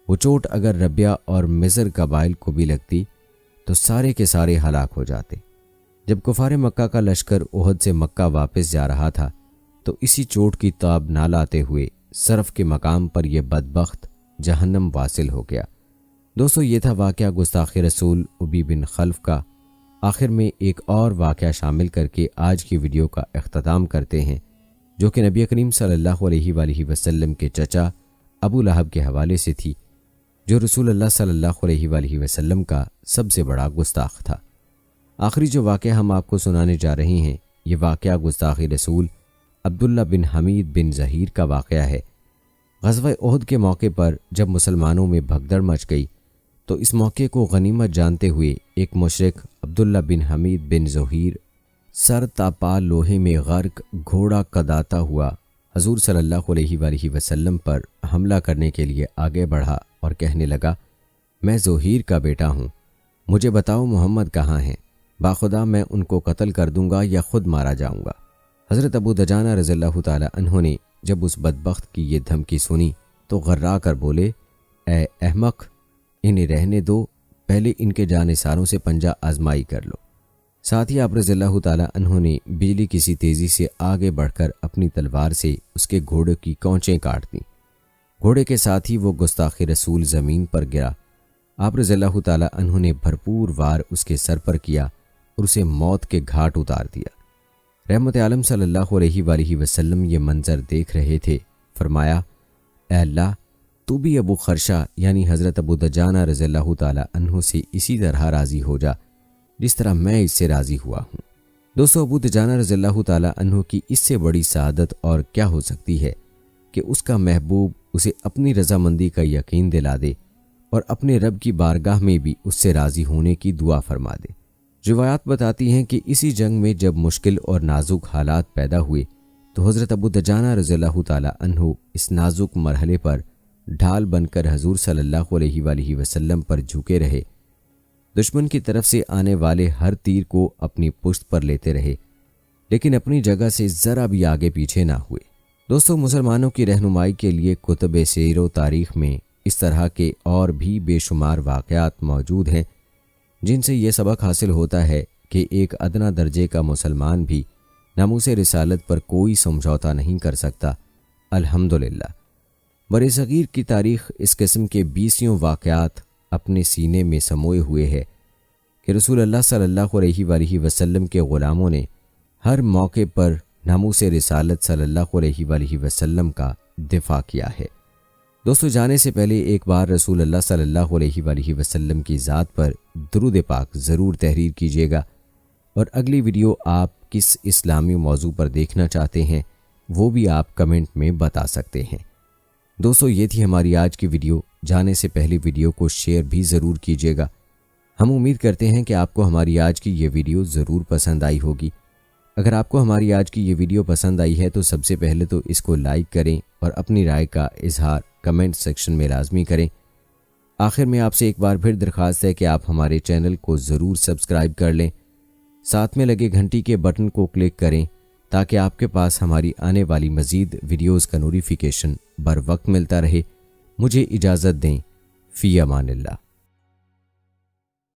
وہ چوٹ اگر ربیہ اور مضر قبائل کو بھی لگتی تو سارے کے سارے ہلاک ہو جاتے۔ جب کفار مکہ کا لشکر احد سے مکہ واپس جا رہا تھا تو اسی چوٹ کی تاب نہ لاتے ہوئے صرف کے مقام پر یہ بدبخت جہنم واصل ہو گیا۔ دوستو، یہ تھا واقعہ گستاخ رسول ابی بن خلف کا۔ آخر میں ایک اور واقعہ شامل کر کے آج کی ویڈیو کا اختتام کرتے ہیں، جو کہ نبی کریم صلی اللہ علیہ وآلہ وسلم کے چچا ابو لہب کے حوالے سے تھی، جو رسول اللہ صلی اللہ علیہ وآلہ وسلم کا سب سے بڑا گستاخ تھا۔ آخری جو واقعہ ہم آپ کو سنانے جا رہے ہیں، یہ واقعہ گستاخ رسول عبداللہ بن حمید بن ظہیر کا واقعہ ہے۔ غزوہ احد کے موقع پر جب مسلمانوں میں بھگدڑ مچ گئی تو اس موقع کو غنیمت جانتے ہوئے ایک مشرک عبداللہ بن حمید بن ظہیر سر تاپا لوہے میں غرق گھوڑا کداتا ہوا حضور صلی اللہ علیہ وآلہ وسلم پر حملہ کرنے کے لیے آگے بڑھا اور کہنے لگا، میں ظہیر کا بیٹا ہوں، مجھے بتاؤ محمد کہاں ہیں، باخدا میں ان کو قتل کر دوں گا یا خود مارا جاؤں گا۔ حضرت ابو دجانہ رضی اللہ تعالی عنہ نے جب اس بدبخت کی یہ دھمکی سنی تو غرا کر بولے، اے احمق، انہیں رہنے دو، پہلے ان کے جانثاروں سے پنجہ آزمائی کر لو۔ ساتھ ہی آپ رضی اللہ تعالی عنہ نے بجلی کسی تیزی سے آگے بڑھ کر اپنی تلوار سے اس کے گھوڑے کی کونچیں کاٹ دیں۔ گھوڑے کے ساتھ ہی وہ گستاخ رسول زمین پر گرا۔ آپ رضی اللہ تعالی عنہ نے بھرپور وار اس کے سر پر کیا اور اسے موت کے گھاٹ اتار دیا۔ رحمت عالم صلی اللہ علیہ وآلہ وسلم یہ منظر دیکھ رہے تھے۔ فرمایا، اے اللہ، تو بھی ابو خرشہ یعنی حضرت ابو دجانہ رضی اللہ تعالی عنہ سے اسی طرح راضی ہو جا جس طرح میں اس سے راضی ہوا ہوں۔ دوستو، ابو دجانہ رضی اللہ تعالی عنہ کی اس سے بڑی سعادت اور کیا ہو سکتی ہے کہ اس کا محبوب اسے اپنی رضامندی کا یقین دلا دے اور اپنے رب کی بارگاہ میں بھی اس سے راضی ہونے کی دعا فرما دے۔ روایات بتاتی ہیں کہ اسی جنگ میں جب مشکل اور نازک حالات پیدا ہوئے تو حضرت ابو دجانہ رضی اللہ تعالی عنہ اس نازک مرحلے پر ڈھال بن کر حضور صلی اللہ علیہ وآلہ وسلم پر جھکے رہے، دشمن کی طرف سے آنے والے ہر تیر کو اپنی پشت پر لیتے رہے، لیکن اپنی جگہ سے ذرا بھی آگے پیچھے نہ ہوئے۔ دوستو، مسلمانوں کی رہنمائی کے لیے کتب سیر و تاریخ میں اس طرح کے اور بھی بے شمار واقعات موجود ہیں جن سے یہ سبق حاصل ہوتا ہے کہ ایک ادنا درجے کا مسلمان بھی ناموس رسالت پر کوئی سمجھوتا نہیں کر سکتا۔ الحمدللہ، برصغیر کی تاریخ اس قسم کے 20 واقعات اپنے سینے میں سموئے ہوئے ہے کہ رسول اللہ صلی اللہ علیہ وآلہ وسلم کے غلاموں نے ہر موقع پر ناموس رسالت صلی اللہ علیہ وآلہ وسلم کا دفاع کیا ہے۔ دوستو، جانے سے پہلے ایک بار رسول اللہ صلی اللہ علیہ وآلہ وسلم کی ذات پر درود پاک ضرور تحریر کیجیے گا، اور اگلی ویڈیو آپ کس اسلامی موضوع پر دیکھنا چاہتے ہیں وہ بھی آپ کمنٹ میں بتا سکتے ہیں۔ دوستو، یہ تھی ہماری آج کی ویڈیو۔ جانے سے پہلے ویڈیو کو شیئر بھی ضرور کیجیے گا۔ ہم امید کرتے ہیں کہ آپ کو ہماری آج کی یہ ویڈیو ضرور پسند آئی ہوگی۔ اگر آپ کو ہماری آج کی یہ ویڈیو پسند آئی ہے تو سب سے پہلے تو اس کو لائک کریں اور اپنی رائے کا اظہار کمنٹ سیکشن میں لازمی کریں۔ آخر میں آپ سے ایک بار پھر درخواست ہے کہ آپ ہمارے چینل کو ضرور سبسکرائب کر لیں، ساتھ میں لگے گھنٹی کے بٹن کو کلک کریں تاکہ آپ کے پاس ہماری آنے والی مزید ویڈیوز کا نوٹیفیکیشن بر وقت ملتا رہے۔ مجھے اجازت دیں، فی امان اللہ۔